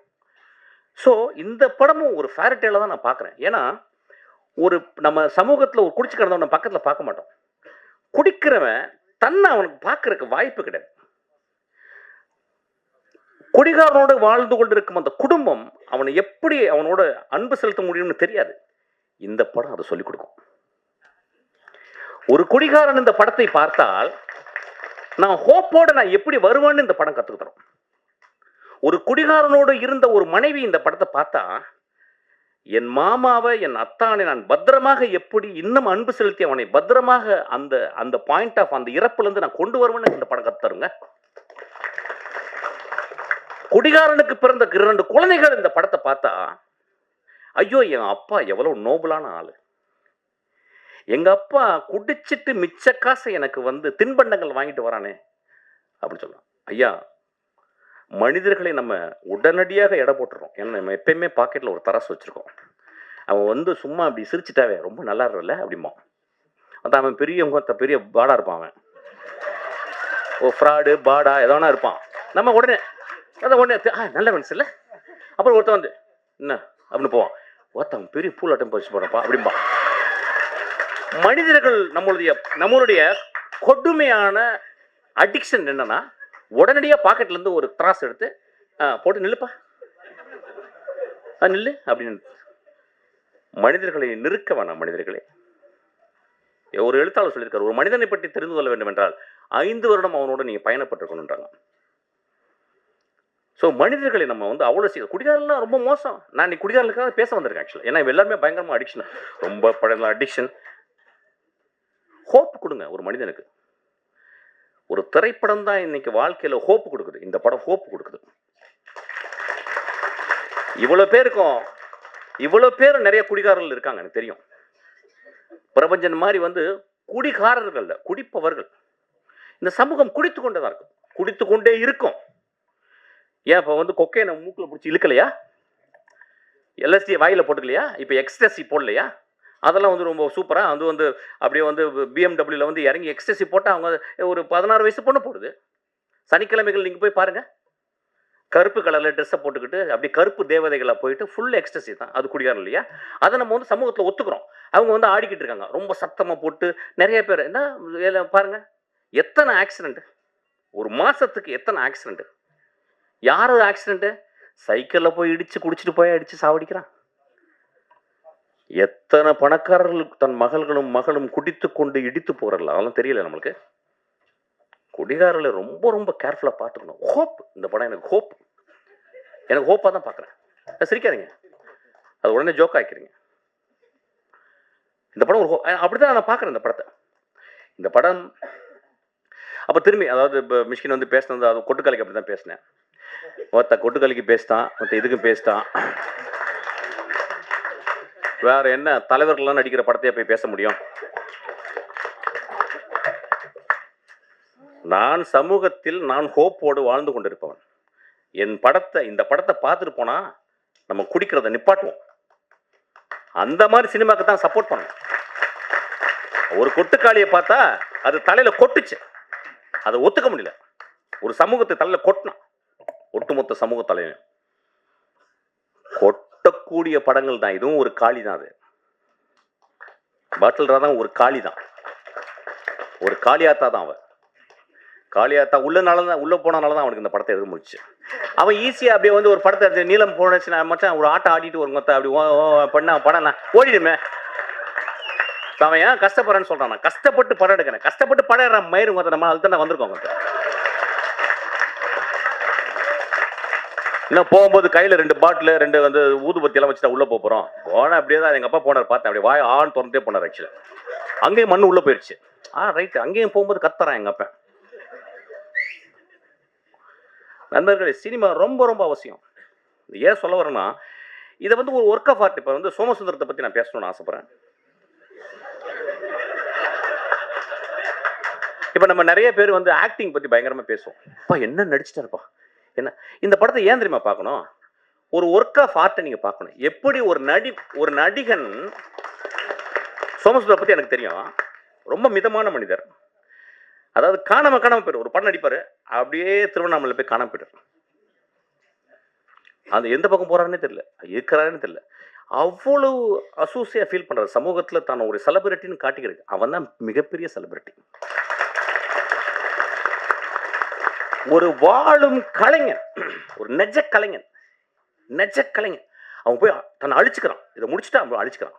ஸோ இந்த படமும் ஒரு ஃபேரிடேலை தான் நான் பார்க்குறேன். ஏன்னா ஒரு நம்ம சமூகத்தில் ஒரு குடிச்சு கிடந்தவன் நம்ம பக்கத்தில் பார்க்க மாட்டோம். குடிக்கிறவன் தன்னை அவனுக்கு பார்க்கறதுக்கு வாய்ப்பு கிடையாது. குடிகாரனோடு வாழ்ந்து கொண்டிருக்கும் அந்த குடும்பம் அவனை எப்படி அவனோட அன்பு செலுத்த முடியும்னு தெரியாது. இந்த படம் அதை சொல்லிக் கொடுக்கும். ஒரு குடிகாரன் இந்த படத்தை பார்த்தால் நான் ஹோப்போட நான் எப்படி வருவேன்னு இந்த படம் கற்றுக் தரும். ஒரு குடிகாரனோடு இருந்த ஒரு மனைவி இந்த படத்தை பார்த்தா என் மாமாவை என் அத்தானை நான் பத்திரமாக எப்படி இன்னும் அன்பு செலுத்தி அவனை பத்திரமாக அந்த அந்த பாயிண்ட் ஆஃப் அந்த இறப்புலேருந்து நான் கொண்டு வருவேன்னு இந்த படம் கற்றுத்தருங்க. குடிகாரனுக்கு பிறந்த 2 குழந்தைகள் இந்த படத்தை பார்த்தா ஐயோ என் அப்பா எவ்வளவு நோபலான ஆளு, எங்க அப்பா குடிச்சிட்டு மிச்ச காசை எனக்கு தின்பண்டங்கள் வாங்கிட்டு வரானே அப்படின்னு சொல்லலாம். ஐயா, மனிதர்களை நம்ம உடனடியாக எடை போட்டுறோம். ஏன்னா நம்ம எப்பயுமே பாக்கெட்ல ஒரு தராசு வச்சிருக்கோம். அவன் சும்மா அப்படி சிரிச்சுட்டாவே ரொம்ப நல்லா இருக்கல அப்படிமா. அதான் அவன் பெரிய பாடா இருப்பான். அவன் ஓ ஃப்ராடு பாடா எதோனா இருப்பான். நம்ம உடனே நல்ல மனசு இல்லை. அப்புறம் ஒருத்தன் என்ன அப்படின்னு போவான். ஒருத்தன் பெரிய பூலாட்டம் பறிச்சு போறப்பா அப்படின்பா. மனிதர்கள் நம்மளுடைய கொடுமையான அடிக்ஷன் என்னன்னா உடனடியாக பாக்கெட்ல இருந்து ஒரு திராஸ் எடுத்து போட்டு நில்லுப்பா நில்லு அப்படின்னு மனிதர்களை நிறுக்க வேணாம். மனிதர்களே, ஒரு எழுத்தாளர் சொல்லியிருக்காரு, ஒரு மனிதனை பற்றி தெரிந்து கொள்ள வேண்டும் என்றால் 5 வருடம் அவனோட நீங்க பயணப்பட்டிருக்கணுன்றாங்க. ஸோ மனிதர்களை நம்ம அவ்வளோ குடிகாரெல்லாம் ரொம்ப மோசம். நான் இன்னைக்கு குடிகாரர்களுக்காக பேச வந்திருக்கேன் ஆக்சுவலாக. ஏன்னா எல்லாருமே பயங்கரமாக அடிக்ஷன், ரொம்ப பழங்க அடிக்ஷன். ஹோப் கொடுங்க ஒரு மனிதனுக்கு. ஒரு திரைப்படம் தான் இன்னைக்கு வாழ்க்கையில் ஹோப் கொடுக்குது. இந்த படம் ஹோப் கொடுக்குது. இவ்வளோ பேர் நிறைய குடிகாரர்கள் இருக்காங்க எனக்கு தெரியும். பிரபஞ்சன் மாதிரி குடிகாரர்கள் குடிப்பவர்கள். இந்த சமூகம் குடித்து கொண்டே தான் இருக்கும், குடித்து கொண்டே இருக்கும். ஏன் இப்போ கொக்கையை மூக்கில் பிடிச்சி இழுக்கலையா? எல்எஸ்டி வாயில போட்டுக்கலையா? இப்போ எக்ஸ்டசி போடலையா? அதெல்லாம் ரொம்ப சூப்பராக அப்படியே பிஎம்டபிள்யூவில் இறங்கி எக்ஸ்டசி போட்டால் அவங்க ஒரு 16 வயசு பொண்ணு போடுது. சனிக்கிழமைகள் நீங்கள் போய் பாருங்கள், கருப்பு கலரில் ட்ரெஸ்ஸை போட்டுக்கிட்டு அப்படியே கருப்பு தேவதைகளாக போயிட்டு ஃபுல் எக்ஸ்டசி தான். அது குடிகாரம் இல்லையா? அதை நம்ம சமூகத்தில் ஒத்துக்கிறோம். அவங்க ஆடிக்கிட்டு இருக்காங்க ரொம்ப சத்தமாக போட்டு. நிறைய பேர் என்ன பாருங்கள், எத்தனை ஆக்சிடென்ட் ஒரு மாதத்துக்கு, எத்தனை ஆக்சிடென்ட். யார் ஒரு ஆக்சிடென்ட்? சைக்கிளில் போய் இடித்து குடிச்சிட்டு போய் அடித்து சாவடிக்கிறான். எத்தனை பணக்காரர்கள் தன் மகளும் குடித்து கொண்டு இடித்து போகிறார்கள். அதெல்லாம் தெரியல நம்மளுக்கு. குடிகாரர்களை ரொம்ப ரொம்ப கேர்ஃபுல்லாக பார்த்துக்கணும். ஹோப், இந்த படம் எனக்கு ஹோப்பாக தான் பார்க்குறேன். சிரிக்காதீங்க, அது உடனே ஜோக் ஆக்கிக்கிறீங்க. இந்த படம் அப்படிதான் நான் பார்க்குறேன் இந்த படம். அப்போ திரும்பி இப்போ மிஷ்கின் பேசினது அது கொட்டுக்காலிக்கு அப்படி தான் பேசினேன். கொட்டுக்காலிக்கு பேசிட்டான், இதுக்கும் பேசிட்டான். வேற என்ன தலைவர்கள்லாம் நடிக்கிற படத்தையே போய் பேச முடியும்? நான் சமூகத்தில் ஹோப்போடு வாழ்ந்து கொண்டிருப்பவன். இந்த படத்தை பார்த்துட்டு போனா நம்ம குடிக்கிறத நிப்பாட்டுவோம். அந்த மாதிரி சினிமாக்கு தான் சப்போர்ட் பண்ணணும். ஒரு கொட்டுக்காளியை பார்த்தா அது தலையில கொட்டுச்சு, அதை ஒத்துக்க முடியல. ஒரு சமூகத்தை தலையில கொட்டினா ஒட்டுமொத்த சமூக தலைவன் கொட்டக்கூடிய படங்கள் தான். இதுவும் ஒரு காளி தான். அது பாட்டில் ராதா ஒரு காளி தான், ஒரு காளியாத்தா தான். அவன் காளியாத்தா உள்ள போனால தான் அவனுக்கு இந்த படத்தை எழுத முடிச்சு. அவன் ஈஸியா அப்படியே ஒரு படத்தை நீளம் போனச்சு மச்சான் ஒரு ஆட்டம் ஆடிட்டு ஒரு மொத்த அப்படி பண்ண படம் நான் ஓடிடுமே. அவன் ஏன் கஷ்டப்படுறேன்னு சொல்றான். நான் கஷ்டப்பட்டு படம் எடுக்கிறேன், கஷ்டப்பட்டு படம் எடுற மயிறு மொத்த நம்ம அதுக்கு தான் வந்திருக்கோம். இன்னும் போகும்போது கையில் 2 பாட்டில் 2 ஊதுபத்தி எல்லாம் வச்சுட்டா உள்ள போறோம். போனா அப்படியே தான் எங்க அப்பா போனார், பார்த்தேன். அப்படியே வாய் ஆன் திறந்தே போனார். ஆக்சுவலா அங்கேயும் மண்ணு உள்ள போயிடுச்சு. ரைட், அங்கேயும் போகும்போது கத்துறான் எங்க அப்பா. நண்பர்களே, சினிமா ரொம்ப ரொம்ப அவசியம். ஏன் சொல்ல வரேன்னா, இதை வந்து ஒரு ஒர்க் ஆஃப் ஆர்ட். இப்போ வந்து சோமசுந்தரத்தை பற்றி நான் பேசணும்னு ஆசைப்படுறேன். இப்போ நம்ம நிறைய பேர் வந்து ஆக்டிங் பற்றி பயங்கரமாக பேசுவோம். அப்பா என்ன நடிச்சிட்டாருப்பா, என்ன இந்த படத்தை ஏன் தெரியுமா பார்க்கணும்? ஒரு ஒர்க் ஆஃப் ஆர்ட்டை நீங்கள் பார்க்கணும். எப்படி ஒரு நடிகன், சோமசுந்தரம் பற்றி எனக்கு தெரியும், ரொம்ப மிதமான மனிதர். அதாவது காணாம போயிடும். ஒரு படம் நடிப்பாரு, அப்படியே திருவண்ணாமலை போய் காணாம போயிட்டார். அது எந்த பக்கம் போறாருன்னே தெரியல, இருக்கிறாருன்னு தெரியல. அவ்வளவு அசூசியா ஃபீல் பண்றாரு. சமூகத்துல தான் ஒரு செலிபிரிட்டின்னு காட்டிக்கிறது. அவன் தான் மிகப்பெரிய செலிபிரிட்டி. ஒரு வாழும் கலைஞன், ஒரு நெஜ கலைஞன். அவன் போய் தன்னை அழிச்சுக்கிறான். இதை முடிச்சுட்டு அவன் அழிச்சுக்கிறான்.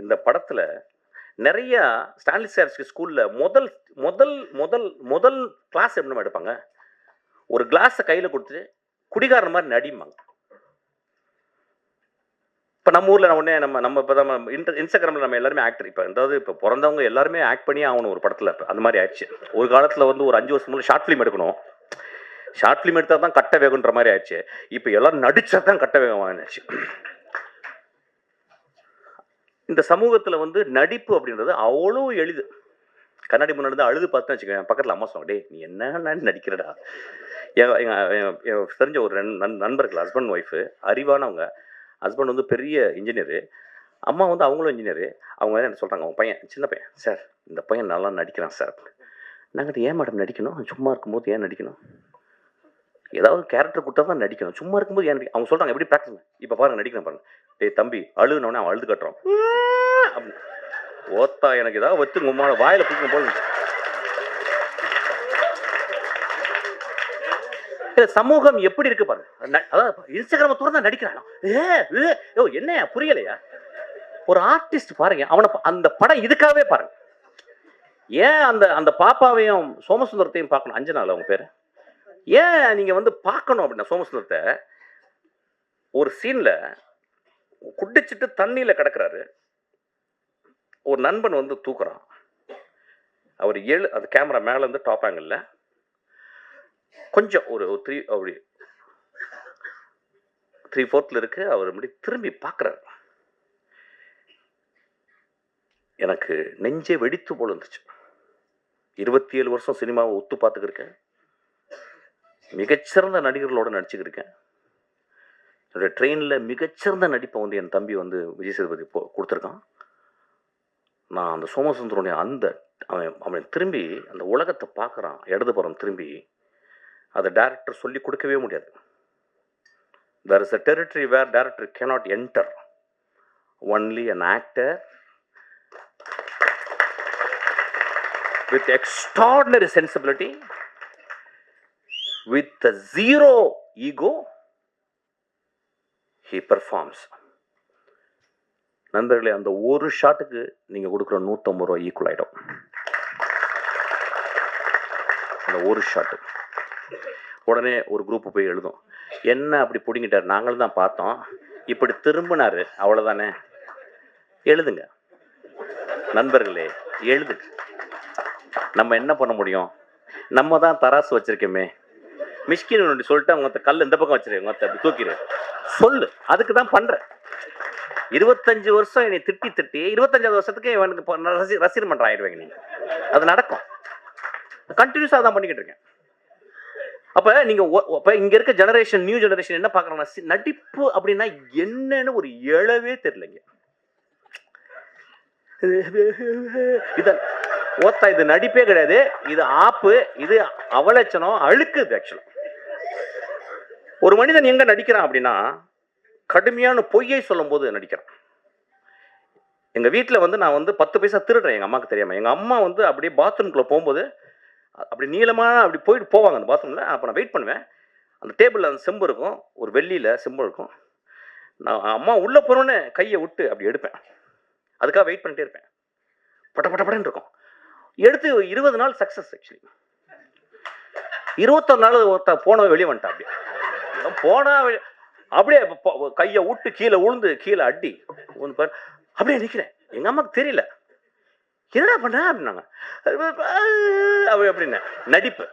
இந்த படத்துல நிறைய ஸ்டான்லிஸ்டார்ஸ்கி ஸ்கூல்ல முதல் முதல் முதல் முதல் கிளாஸ் எப்படி எடுப்பாங்க? ஒரு கிளாஸை கையில் கொடுத்துட்டு குடிகாரன் மாதிரி நடிப்பாங்க. இப்போ நம்ம ஊரில் நம்ம இப்போ நம்ம இன்ஸ்டாகிராமில் நம்ம எல்லாருமே ஆக்டர். இப்போ பிறந்தவங்க எல்லாருமே ஆக்ட் பண்ணி ஆகணும் ஒரு படத்தில். இப்போ அந்த மாதிரி ஆயிடுச்சு. ஒரு காலத்தில் வந்து ஒரு 5 வருஷம் முன்னாடி ஷார்ட் ஃபிலிம் எடுக்கணும். ஷார்ட் ஃபிலிம் எடுத்தால் தான் கட்ட வேகுன்ற மாதிரி ஆயிடுச்சு. இப்போ எல்லாரும் நடிச்சா தான் கட்ட வேகம் ஆயிடுச்சு. இந்த சமூகத்தில் வந்து நடிப்பு அப்படின்றது அவ்வளோ எளிது. கண்ணாடி முன்னாடி தான் அழுது பார்த்துன்னு வச்சுக்கோங்க. பக்கத்தில் அம்மா சொன்னாங்க, டே நீ என்ன நடிக்கிறடா. எங்கள் தெரிஞ்ச ஒரு நண்பர்கள், ஹஸ்பண்ட் ஒய்ஃபு, அறிவானவங்க. ஹஸ்பண்ட் வந்து பெரிய இன்ஜினியரு, அம்மா வந்து அவங்களும் இன்ஜினியரு. அவங்க என்ன சொல்கிறாங்க, அவங்க பையன் சின்ன பையன், சார் இந்த பையன் நல்லா நடிக்கிறான் சார். நாங்கள் ஏன் மேடம் நடிக்கணும்? சும்மா இருக்கும்போது ஏன் நடிக்கணும்? ஏதாவது கேரக்டர் கொடுத்தா தான் நடிக்கணும். சும்மா இருக்கும்போது ஏன் அவங்க சொல்கிறாங்க, எப்படி ப்ராக்டிஸ்? இப்போ பாருங்க நடிக்கிறேன் பாருங்க. டேய் தம்பி அழுதுனோடனே அவன் அழுது கட்டுறான். ஓத்தா எனக்கு ஏதாவது வச்சு உங்களோட வாயில பிடிக்கும் போல. சமூகம் எப்படி இருக்கு பாருங்க. அதாவது இன்ஸ்டாகிராம திறந்தா நடிக்கிறான். என்ன புரியலையா? ஒரு ஆர்டிஸ்ட் பாருங்க, அவனை அந்த படம் இதுக்காகவே பாருங்க. ஏன் அந்த பாப்பாவையும் சோமசுந்தரத்தையும் பார்க்கணும்? அஞ்சனால அவங்க பேரு. ஏன் நீங்க வந்து பார்க்கணும் அப்படின்னா, சோமசுந்தரத்தை ஒரு சீன்ல குடிச்சிட்டு தண்ணியில கிடக்குறாரு. ஒரு நண்பன் வந்து தூக்குறான். அவர் அந்த கேமரா மேல இருந்து டாப் ஆங்கிள் கொஞ்சம் ஒரு 3/4 இருக்கு. அவர் அப்படி திரும்பி பார்க்குறாரு. எனக்கு நெஞ்சே வெடித்து போல இருந்துச்சு. 27 வருஷம் சினிமாவை ஒத்து பார்த்துக்கிருக்கேன். மிகச்சிறந்த நடிகர்களோட நடிச்சுக்கிருக்கேன். என்னுடைய ட்ரெயினில் மிகச்சிறந்த நடிப்பை வந்து என் தம்பி வந்து விஜய் சேதுபதி கொடுத்துருக்கான். நான் அந்த சோமசுந்தரனுடைய அவன் திரும்பி அந்த உலகத்தை பார்க்குறான். இடதுபுறம் திரும்பி அதை டைரக்டர் சொல்லி கொடுக்கவே முடியாது. There is a territory where director cannot enter. Only an actor with extraordinary sensibility, with a zero ego, he performs. நண்பர்களே, அந்த ஒரு ஷாட்டுக்கு நீங்க கொடுக்குற 150 ரூபாய் ஈக்குவல் ஆயிடும். அந்த ஒரு ஷாட்டு. உடனே ஒரு குரூப் போய் எழுதும், என்ன அப்படி பிடிங்கிட்டார், நாங்களும் தான் பார்த்தோம், இப்படி திரும்பினாரு, அவ்வளோதானே. எழுதுங்க நண்பர்களே, எழுதுங்க. நம்ம என்ன பண்ண முடியும்? நம்ம தான் தராசு வச்சிருக்கோமே. மிஷ்கின் சொல்லிட்டு அவங்க கல் இந்த பக்கம் வச்சிருக்கேன், அப்படி தூக்கிடு சொல்லு. அதுக்கு தான் பண்றேன். 25 வருஷம் என்னை திட்டி 25வது வருஷத்துக்கு இவனுக்கு ரசிகர் மன்றம் ஆயிடுவாங்க நீங்க. அது நடக்கும். கண்டினியூஸா தான் பண்ணிக்கிட்டு இருக்கேன். அப்ப நீங்க இங்க இருக்க ஜெனரேஷன், நியூ ஜெனரேஷன் என்ன பாக்குறாங்கன்னா, நடிப்பு அப்படின்னா என்னன்னு ஒரு எழவே தெரியலங்க. இது நடிப்பே கிடையாது, இது ஆப்பு, இது அவலட்சணம், அழுக்குது. ஆக்சுவலா ஒரு மனிதன் எங்க நடிக்கிறான் அப்படின்னா, கடுமையான பொய்யை சொல்லும் போது நடிக்கிறான். எங்க வீட்டுல வந்து நான் வந்து 10 பைசா திருடுறேன் எங்க அம்மாவுக்கு தெரியாம. எங்க அம்மா வந்து அப்படியே பாத்ரூம்குள்ள போகும்போது அப்படி நீளமா அப்படி போயிட்டு போவாங்க அந்த பாத்ரூம்ல. அப்ப நான் வெயிட் பண்ணுவேன். அந்த டேபிள்ல அந்த செம்பு இருக்கும், ஒரு வெள்ளியில செம்பு இருக்கும். நான் அம்மா உள்ள போறோன்னு கையை விட்டு அப்படி எடுப்பேன். அதுக்காக வெயிட் பண்ணிட்டே இருப்பேன். படன்னு இருக்கும். எடுத்து 20 நாள் சக்சஸ். ஆக்சுவலி 21 நாள் போன வெளியே வந்துட்டான். அப்படியே போனா அப்படியே கையை விட்டு கீழே உழுந்து கீழே அடி அப்படியே நிற்கிறேன். எங்க அம்மாவுக்கு தெரியல, என்னடா பண்ண அப்படின்னாங்க. அப்படின்னு நடிப்பு,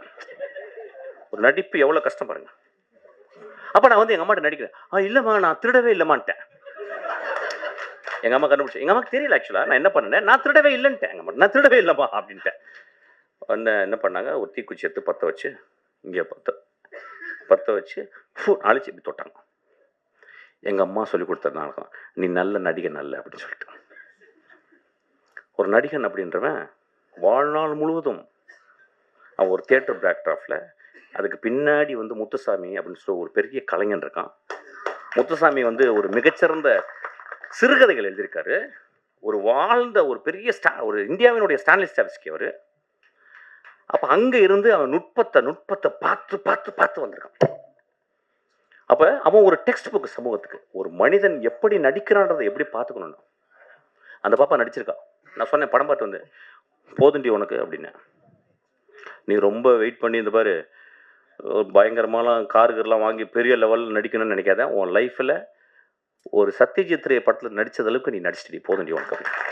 ஒரு நடிப்பு எவ்வளவு கஷ்டம் பாருங்க. அப்போ நான் வந்து எங்கள் அம்மாட்ட நடிக்கிறேன். இல்லைம்மா நான் திருடவே இல்லைம்மான்ட்டேன். எங்கள் அம்மா கண்டுபிடிச்சு. எங்கள் அம்மாவுக்கு தெரியல ஆக்சுவலாக நான் என்ன பண்ணேன், நான் திருடவே இல்லைன்ட்டேன். எங்கள் அம்மா நான் திருடவே இல்லைம்மா அப்படின்ட்டேன். என்ன பண்ணாங்க, ஒரு தீக்குச்சி எடுத்து பற்ற வச்சு, இங்கே பற்ற வச்சு அழிச்சு இப்படி தொட்டாங்க. எங்கள் அம்மா சொல்லி கொடுத்ததுனால நீ நல்ல நடிகன் நல்ல அப்படின்னு சொல்லிட்டு. ஒரு நடிகன் அப்படின்றவன் வாழ்நாள் முழுவதும் அவன் ஒரு தியேட்டர் பேக்ட்ராஃபில், அதுக்கு பின்னாடி வந்து முத்துசாமி அப்படின்னு சொல்லி ஒரு பெரிய கலைஞன் இருக்கான். முத்துசாமி வந்து ஒரு மிகச்சிறந்த சிறுகதைகள் எழுதியிருக்காரு. ஒரு வாழ்ந்த ஒரு பெரிய ஒரு இந்தியாவினுடைய ஸ்டான்லி ஸ்டாவிஸ்கி அவர். அப்போ அங்கே இருந்து அவன் நுட்பத்தை பார்த்து பார்த்து பார்த்து வந்திருக்கான். அப்போ அவன் ஒரு டெக்ஸ்ட் புக் சமூகத்துக்கு. ஒரு மனிதன் எப்படி நடிக்கிறான்றதை எப்படி பார்த்துக்கணும்னு அந்த பாப்பா நடிச்சிருக்கான். நான் சொன்னேன் படம் பார்த்து வந்து போதுண்டி உனக்கு அப்படின்னு. நீ ரொம்ப வெயிட் பண்ணி இந்த பாரு பயங்கரமாலாம் காருகர்லாம் வாங்கி பெரிய லெவலில் நடிக்கணும்னு நினைக்காத. உன் லைஃப்பில் ஒரு சத்யஜித் ரே படத்தில் நடித்தது அளவுக்கு நீ நடிச்சிட்டு போதுண்டி உனக்கு அப்படின்னு.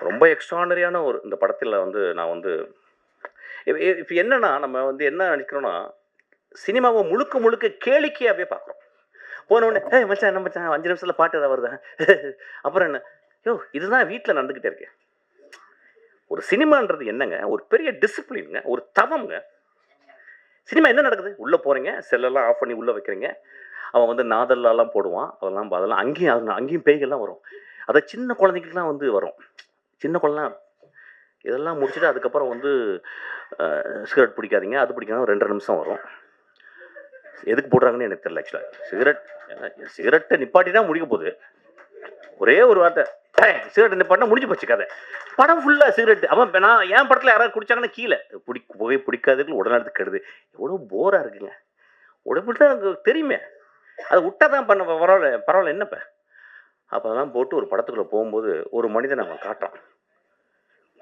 ரொம்ப எக்ஸ்ட்ரானரியான ஒரு இந்த படத்தில் வந்து நான் வந்து இப்போ என்னன்னா நம்ம வந்து என்ன நினைக்கிறோன்னா சினிமாவை முழுக்க முழுக்க கேளிக்கையாகவே பார்க்குறோம். போனவுடனே மச்சான் என்ன மச்சான் 5 நிமிஷத்தில் பாட்டு ஏதாவது வருதா, அப்புறம் என்ன, இதுதான் வீட்டில் நடந்துக்கிட்டே இருக்கேன். ஒரு சினிமான்றது என்னங்க, ஒரு பெரிய டிசிப்ளின்ங்க, ஒரு தவம்ங்க. சினிமா என்ன நடக்குது, உள்ளே போகிறீங்க, செல்லெல்லாம் ஆஃப் பண்ணி உள்ளே வைக்கிறீங்க. அவன் வந்து நாதல்லாம் போடுவான், அதெல்லாம் அங்கேயும் பேய்கள்லாம் வரும். அதை சின்ன குழந்தைங்களுக்குலாம் வந்து வரும். சின்ன குழந்தை இதெல்லாம் முடிச்சுட்டு அதுக்கப்புறம் வந்து சிகரெட் பிடிக்காதீங்க, அது பிடிக்காத 2 நிமிஷம் வரும். எதுக்கு போடுறாங்கன்னு எனக்கு தெரியல ஆக்சுவலாக. சிகரெட்டை நிப்பாட்டினா முடிக்க போகுது. ஒரே ஒரு வார்த்தை சிகரெட் நிப்பாட்டினா முடிஞ்சு போச்சு கதை. படம் ஃபுல்லாக சிகரெட். அவன் நான் என் படத்தில் யாராவது குடிச்சாங்கன்னா கீழே புகை பிடிக்காததுக்கு உடனே கெடுது. எவ்வளோ போராக இருக்குங்க. உடம்பு தான் எனக்கு தெரியுமே, அதை விட்டா தான் பரவாயில்ல என்னப்ப. அப்போ அதெல்லாம் போட்டு ஒரு படத்துக்குள்ளே போகும்போது ஒரு மனிதனை அவன் காட்டுறான்.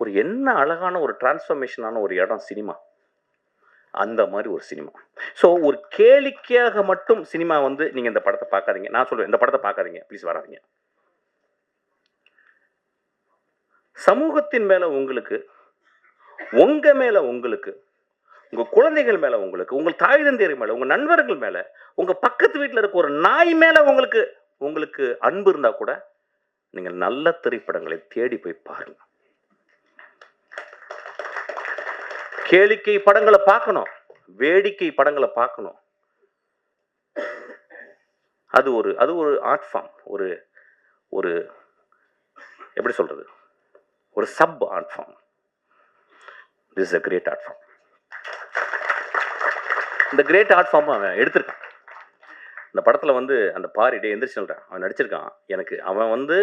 ஒரு என்ன அழகான ஒரு டிரான்ஸ்ஃபர்மேஷனான ஒரு இடம் சினிமா. அந்த மாதிரி ஒரு சினிமா. ஸோ ஒரு கேளிக்கையாக மட்டும் சினிமா வந்து நீங்கள் இந்த படத்தை பார்க்காதீங்க. நான் சொல்லுவேன் இந்த படத்தை பார்க்காதீங்க, ப்ளீஸ் வராதிங்க. சமூகத்தின் மேலே உங்களுக்கு, உங்கள் மேலே உங்களுக்கு, உங்கள் குழந்தைகள் மேலே உங்களுக்கு, உங்கள் தாய் தந்தையர் மேலே, உங்கள் நண்பர்கள் மேலே, உங்கள் பக்கத்து வீட்டில் இருக்க ஒரு நாய் மேலே உங்களுக்கு அன்பு இருந்தால் கூட நீங்கள் நல்ல திரைப்படங்களை தேடி போய் பாருங்க. கேளிக்கை படங்களை பார்க்கணும், வேடிக்கை படங்களை பார்க்கணும். அது ஒரு ஆர்ட் ஃபார்ம். ஒரு எப்படி சொல்றது, ஒரு sub art form. This is a great art form. இந்த கிரேட் ஆர்ட் ஃபார்ம் அவன் எடுத்திருக்கான். இந்த படத்தில் வந்து அந்த பாரிடே எந்திரிச்சு சொல்கிறான், அவன் நடிச்சிருக்கான். எனக்கு அவன் வந்து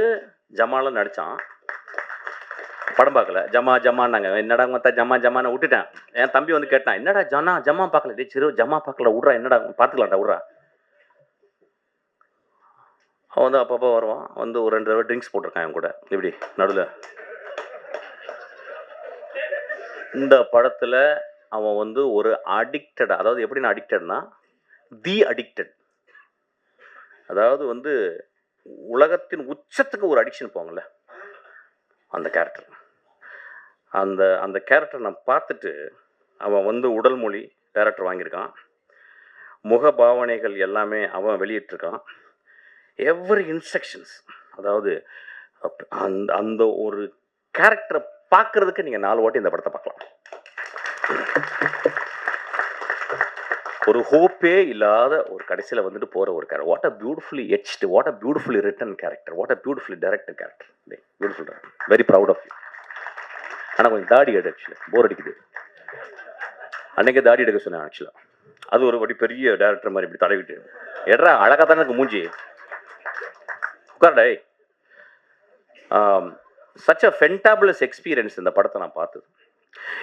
ஜமால நடித்தான். படம் பார்க்கல, ஜமான்னாங்க. என்னடா மொத்தம் ஜமான்னு விட்டுட்டேன். என் தம்பி வந்து கேட்டான், என்னடா ஜமா பார்க்கல. டே சரி ஜமா பார்க்கல விட்றா, என்னடா பார்த்துக்கலாம்டா விட்றா. அவன் வந்து அப்பப்போ வருவான், வந்து ஒரு 2 தடவை ட்ரிங்க்ஸ் போட்டிருக்கான் என் கூட இப்படி நடுவில். இந்த படத்தில் அவன் வந்து ஒரு அடிக்டட், அதாவது எப்படின்னா அடிக்டட்னா அடிக்டட், அதாவது வந்து உலகத்தின் உச்சத்துக்கு ஒரு அடிக்ஷன் போங்கள்ல, அந்த கேரக்டர். அந்த கேரக்டர் நான் பார்த்துட்டு அவன் வந்து உடல் மொழி டைரக்டர் வாங்கியிருக்கான், முக பாவனைகள் எல்லாமே அவன் வெளியிட்டிருக்கான். எவ்ரி இன்ஸ்ட்ரக்ஷன்ஸ், அதாவது அந்த ஒரு கேரக்டரை பார்க்கறதுக்கு நீங்கள் 4 வாட்டி இந்த படத்தை பார்க்கலாம். ஒரு ஹோப்பே இல்லாத ஒரு கடைசியில் வந்துட்டு போகிற ஒரு character. What a beautifully etched, what a beautifully written character, what a beautifully directed character. Beautiful, very proud of you. ஆனால் கொஞ்சம் தாடி எடு, ஆக்சுவலி போர் அடிக்குது. அன்னைக்கே தாடி எடுக்க சொன்னேன் ஆக்சுவலாக. அது ஒரு படி பெரிய டேரக்டர் மாதிரி இப்படி தடவிட்டு எட்ரா அழகாக தானே இருக்கு மூஞ்சி, உட்கார்டே. சச் அ ஃபென்டாபுலஸ் எக்ஸ்பீரியன்ஸ் இந்த படத்தை நான் பார்த்தது.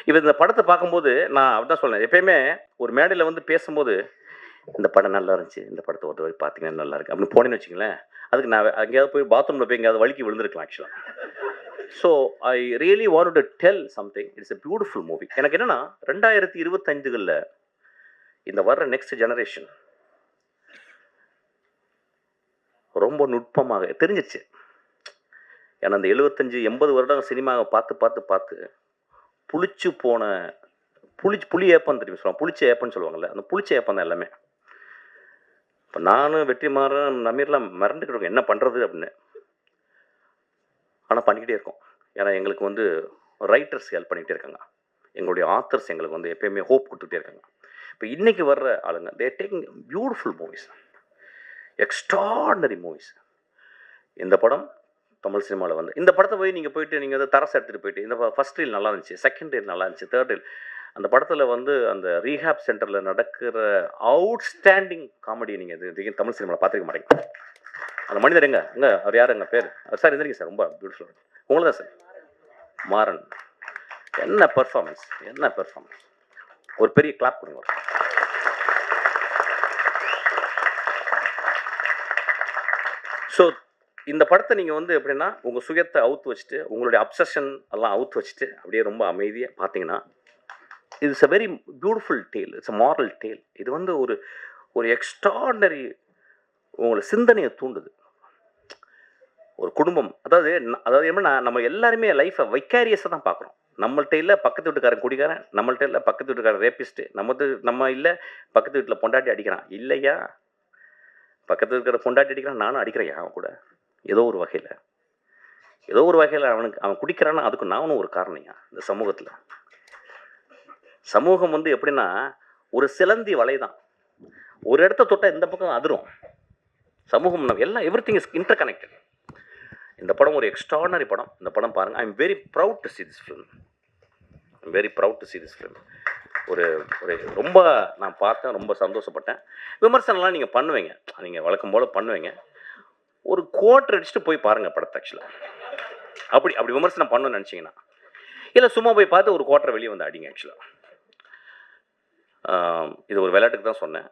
இப்போ இந்த படத்தை பார்க்கும்போது நான் அப்படிதான் சொல்லேன், எப்பயுமே ஒரு மேடையில் வந்து பேசும்போது இந்த படம் நல்லா இருந்துச்சு, இந்த படத்தை ஒரு வரை பார்த்தீங்கன்னா நல்லா இருக்கு அப்படின்னு போனேன்னு வச்சுங்களேன், அதுக்கு நான் எங்கேயாவது போய் பாத்ரூமில் போய் எங்கேயாவது வலிக்கு விழுந்திருக்கலாம் ஆக்சுவலாக. So I really want to tell something. It's a beautiful movie. எனக்கு என்னென்னா 2025 இந்த வர்ற நெக்ஸ்ட் ஜெனரேஷன் ரொம்ப நுட்பமாக தெரிஞ்சிச்சு. ஏன்னா அந்த 75-80 வருடம் சினிமாவை பார்த்து புளிச்சு போன புளி ஏப்பம் தெரியும் சொல்லுவாங்க, புளிச்ச ஏப்பம்னு சொல்லுவாங்கல்ல, அந்த புளிச்ச ஏப்பம் தான் எல்லாமே. இப்போ நானும் வெற்றிமாறன் நமீர்லாம் மறந்துக்கிட்டு இருக்கோம் என்ன பண்ணுறது அப்படின்னு. ஆனால் பண்ணிக்கிட்டே இருக்கோம். ஏன்னா எங்களுக்கு வந்து ரைட்டர்ஸ் ஹெல்ப் பண்ணிகிட்டே இருக்காங்க, எங்களுடைய ஆத்தர்ஸ் எங்களுக்கு வந்து எப்பயுமே ஹோப் கொடுத்துட்டே இருக்காங்க. இப்போ இன்றைக்கி வர்ற ஆளுங்க தே taking beautiful movies, extraordinary movies. இந்த படம் தமிழ் சினிமாவில் வந்து இந்த படத்தை போய் நீங்கள் போயிட்டு நீங்கள் வந்து தரசை எடுத்துகிட்டு போயிட்டு இந்த ஃபஸ்ட் ரீல் நல்லா இருந்துச்சு, செகண்ட் ரீல் நல்லா இருந்துச்சு, தேர்ட் ரீல், அந்த படத்தில் வந்து அந்த ரீஹாப் சென்டரில் நடக்கிற அவுட்ஸ்டாண்டிங் காமெடி நீங்கள் இது தமிழ் சினிமாவில் பார்த்துருக்க மாட்டேங்க. அந்த மனிதர் எங்க அவர் யாருங்க பேர் சார் இருந்திருக்கீங்க சார், ரொம்ப பியூட்டிஃபுல் உங்களை தான் சார். மாறன் என்ன பெர்ஃபார்மன்ஸ், என்ன பெர்ஃபார்மன்ஸ், ஒரு பெரிய கிளாப் கொடுங்க. ஸோ இந்த படத்தை நீங்கள் வந்து எப்படின்னா உங்கள் சுயத்தை அவுத்து வச்சுட்டு உங்களுடைய அப்சஷன் எல்லாம் அவுத்து வச்சுட்டு அப்படியே ரொம்ப அமைதியாக பார்த்தீங்கன்னா it's a very beautiful tale, it's a moral tale. இது வந்து ஒரு எக்ஸ்ட்ராடனரி உங்களை சிந்தனையை தூண்டுது. ஒரு குடும்பம், அதாவது என்னன்னா நம்ம எல்லாருமே லைஃப்பை வைக்காரியஸாக தான் பார்க்குறோம். நம்மள்ட்ட இல்லை பக்கத்து வீட்டுக்காரன் குடிக்காரன், நம்மள்ட்ட இல்லை பக்கத்து வீட்டுக்காரன் ரேப்பிஸ்ட்டு, நம்ம இல்லை பக்கத்து வீட்டில் பொண்டாட்டி அடிக்கிறான், இல்லையா பக்கத்து இருக்கிற பொண்டாட்டி அடிக்கிறான், நானும் அடிக்கிறேன் அவன் கூட. ஏதோ ஒரு வகையில் அவன் குடிக்கிறான்னா அதுக்கு நானும் ஒரு காரணியா. இந்த சமூகம் வந்து எப்படின்னா ஒரு சிலந்தி வலை தான், ஒரு இடத்த தொட்டால் இந்த பக்கம் அதிரும். சமூகம் எல்லாம் எவ்ரிதிங் இஸ் இன்டர் கனெக்டட். இந்த படம் ஒரு எக்ஸ்ட்ராடனரி படம். இந்த படம் பாருங்கள். I am very proud to see this film. ஒரு ரொம்ப நான் பார்த்தேன், ரொம்ப சந்தோஷப்பட்டேன். விமர்சனம்லாம் நீங்கள் பண்ணுவீங்க, நீங்கள் வழக்கம் போல் பண்ணுவீங்க. ஒரு குவார்ட்டர் அடிச்சுட்டு போய் பாருங்கள் படத்தை. ஆக்சுவலாக அப்படி விமர்சனம் பண்ணணும்னு நினச்சிங்கன்னா, இல்லை சும்மா போய் பார்த்து ஒரு குவார்ட்டர் வெளியே வந்து அடிங்க. ஆக்சுவலாக இது ஒரு விளையாட்டுக்கு தான் சொன்னேன்.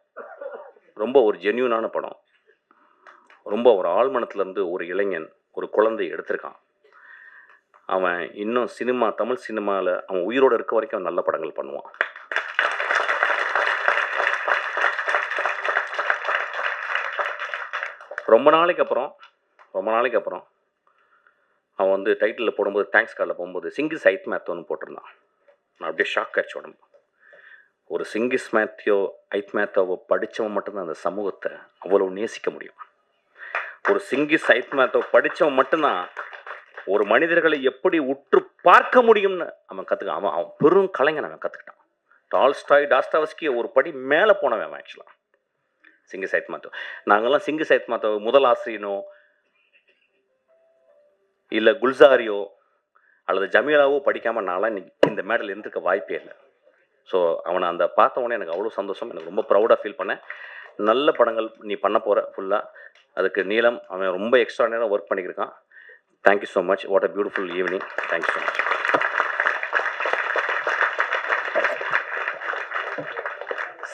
ரொம்ப ஒரு ஜென்யூனான படம். ரொம்ப ஒரு ஆழ்மனத்துலேருந்து ஒரு இளைஞன் ஒரு குழந்தை எடுத்திருக்கான். அவன் இன்னும் தமிழ் சினிமாவில் அவன் உயிரோடு இருக்க வரைக்கும் அவன் நல்ல படங்கள் பண்ணுவான். ரொம்ப நாளைக்கு அப்புறம் அவன் வந்து டைட்டிலில் போடும்போது தேங்க்ஸ் கார்டில் போகும்போது சிங்கிஸ் ஐத் மேத்தோன்னு போட்டிருந்தான். நான் அப்படியே ஷாக் ஆச்சு உடம்பு. ஒரு சிங்கிஸ் ஐத் மேத்தோவை படித்தவன் மட்டும்தான் அந்த சமூகத்தை அவ்வளோ நேசிக்க முடியும். ஒரு சிங்கிஸ் ஐத் மேத்தோவை படித்தவன் மட்டும்தான் ஒரு மனிதர்களை எப்படி உற்று பார்க்க முடியும்னு அவன் கற்றுக்கான். அவன் பெரும் கலைஞன், அவன் கற்றுக்கிட்டான். டால்ஸ்டாய், டாஸ்டாவஸ்கி ஒரு படி மேலே போனவன் அவன். ஆக்சுவலாக சிங்கிஸ் ஐத் மேத்தோ, நாங்கள்லாம் சிங்கிஸ் ஐத் மேத்தோ முதல் ஆசிரியனோ இல்லை குல்சாரியோ அல்லது ஜமீலாவோ படிக்காமல் நான்லாம் இந்த மேடல் இருந்திருக்க வாய்ப்பே இல்லை. ஸோ அவனை அந்த பார்த்த உடனே எனக்கு அவ்வளோ சந்தோஷம், எனக்கு ரொம்ப ப்ரௌடாக ஃபீல் பண்ணேன். நல்ல படங்கள் நீ பண்ண போகிற ஃபுல்லாக. அதுக்கு நீலம் அவன் ரொம்ப எக்ஸ்ட்ராடினரியாக ஒர்க் பண்ணியிருக்கான். Thank you so much. What a beautiful evening. Thank you so much.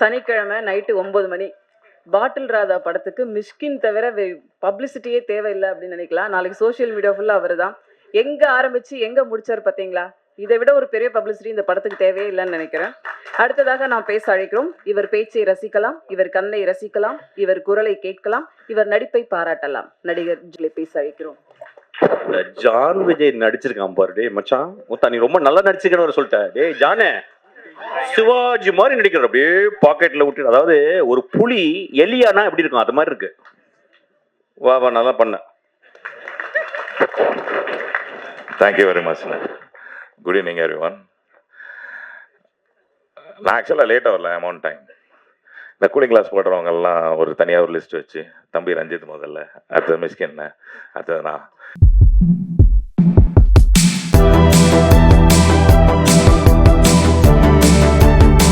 சனிக்கிழமை நைட்டு 9 மணி பாட்டில் ராதா படத்துக்கு மிஷ்கின் தவிர பப்ளிசிட்டியே தேவையில்லை அப்படின்னு நினைக்கலாம். நாளைக்கு சோஷியல் மீடியா ஃபுல்லாக அவர் தான். எங்கே ஆரம்பித்து எங்கே முடிச்சார் பார்த்தீங்களா? இதை விட ஒரு பெரிய பப்ளிசிட்டி இந்த படத்துக்கு தேவையே இல்லைன்னு நினைக்கிறேன். அடுத்ததாக நாம் பேச அழைக்கிறோம். இவர் பேச்சை ரசிக்கலாம், இவர் கண்ணை ரசிக்கலாம், இவர் குரலை கேட்கலாம், இவர் நடிப்பை பாராட்டலாம். நடிகர் ஜிலை பேச அழைக்கிறோம். ஜான் விஜய் நடிச்சிருக்கான் பாரு. டே மச்சான் முத்தா, நீ ரொம்ப நல்லா நடிச்சிருக்கேன்னு சொல்லிட்டேன். டே ஜானே, சிவாஜி மாதிரி நடிக்கிற, அப்படியே பாக்கெட்ல விட்டு. அதாவது ஒரு புலி எலியானா எப்படி இருக்கும் அது மாதிரி இருக்கு. வா நல்லா பண்ண. Thank you very much. Good evening everyone. நான் ஆக்சுவலாக லேட்டாக வரல, ஐம் ஆன் டைம். இந்த கூலிங் கிளாஸ் போடுறவங்கெல்லாம் ஒரு தனியாக ஒரு லிஸ்ட் வச்சு, தம்பி ரஞ்சித் முதல்ல, அடுத்தது மிஸ்கின், அடுத்தது நான்.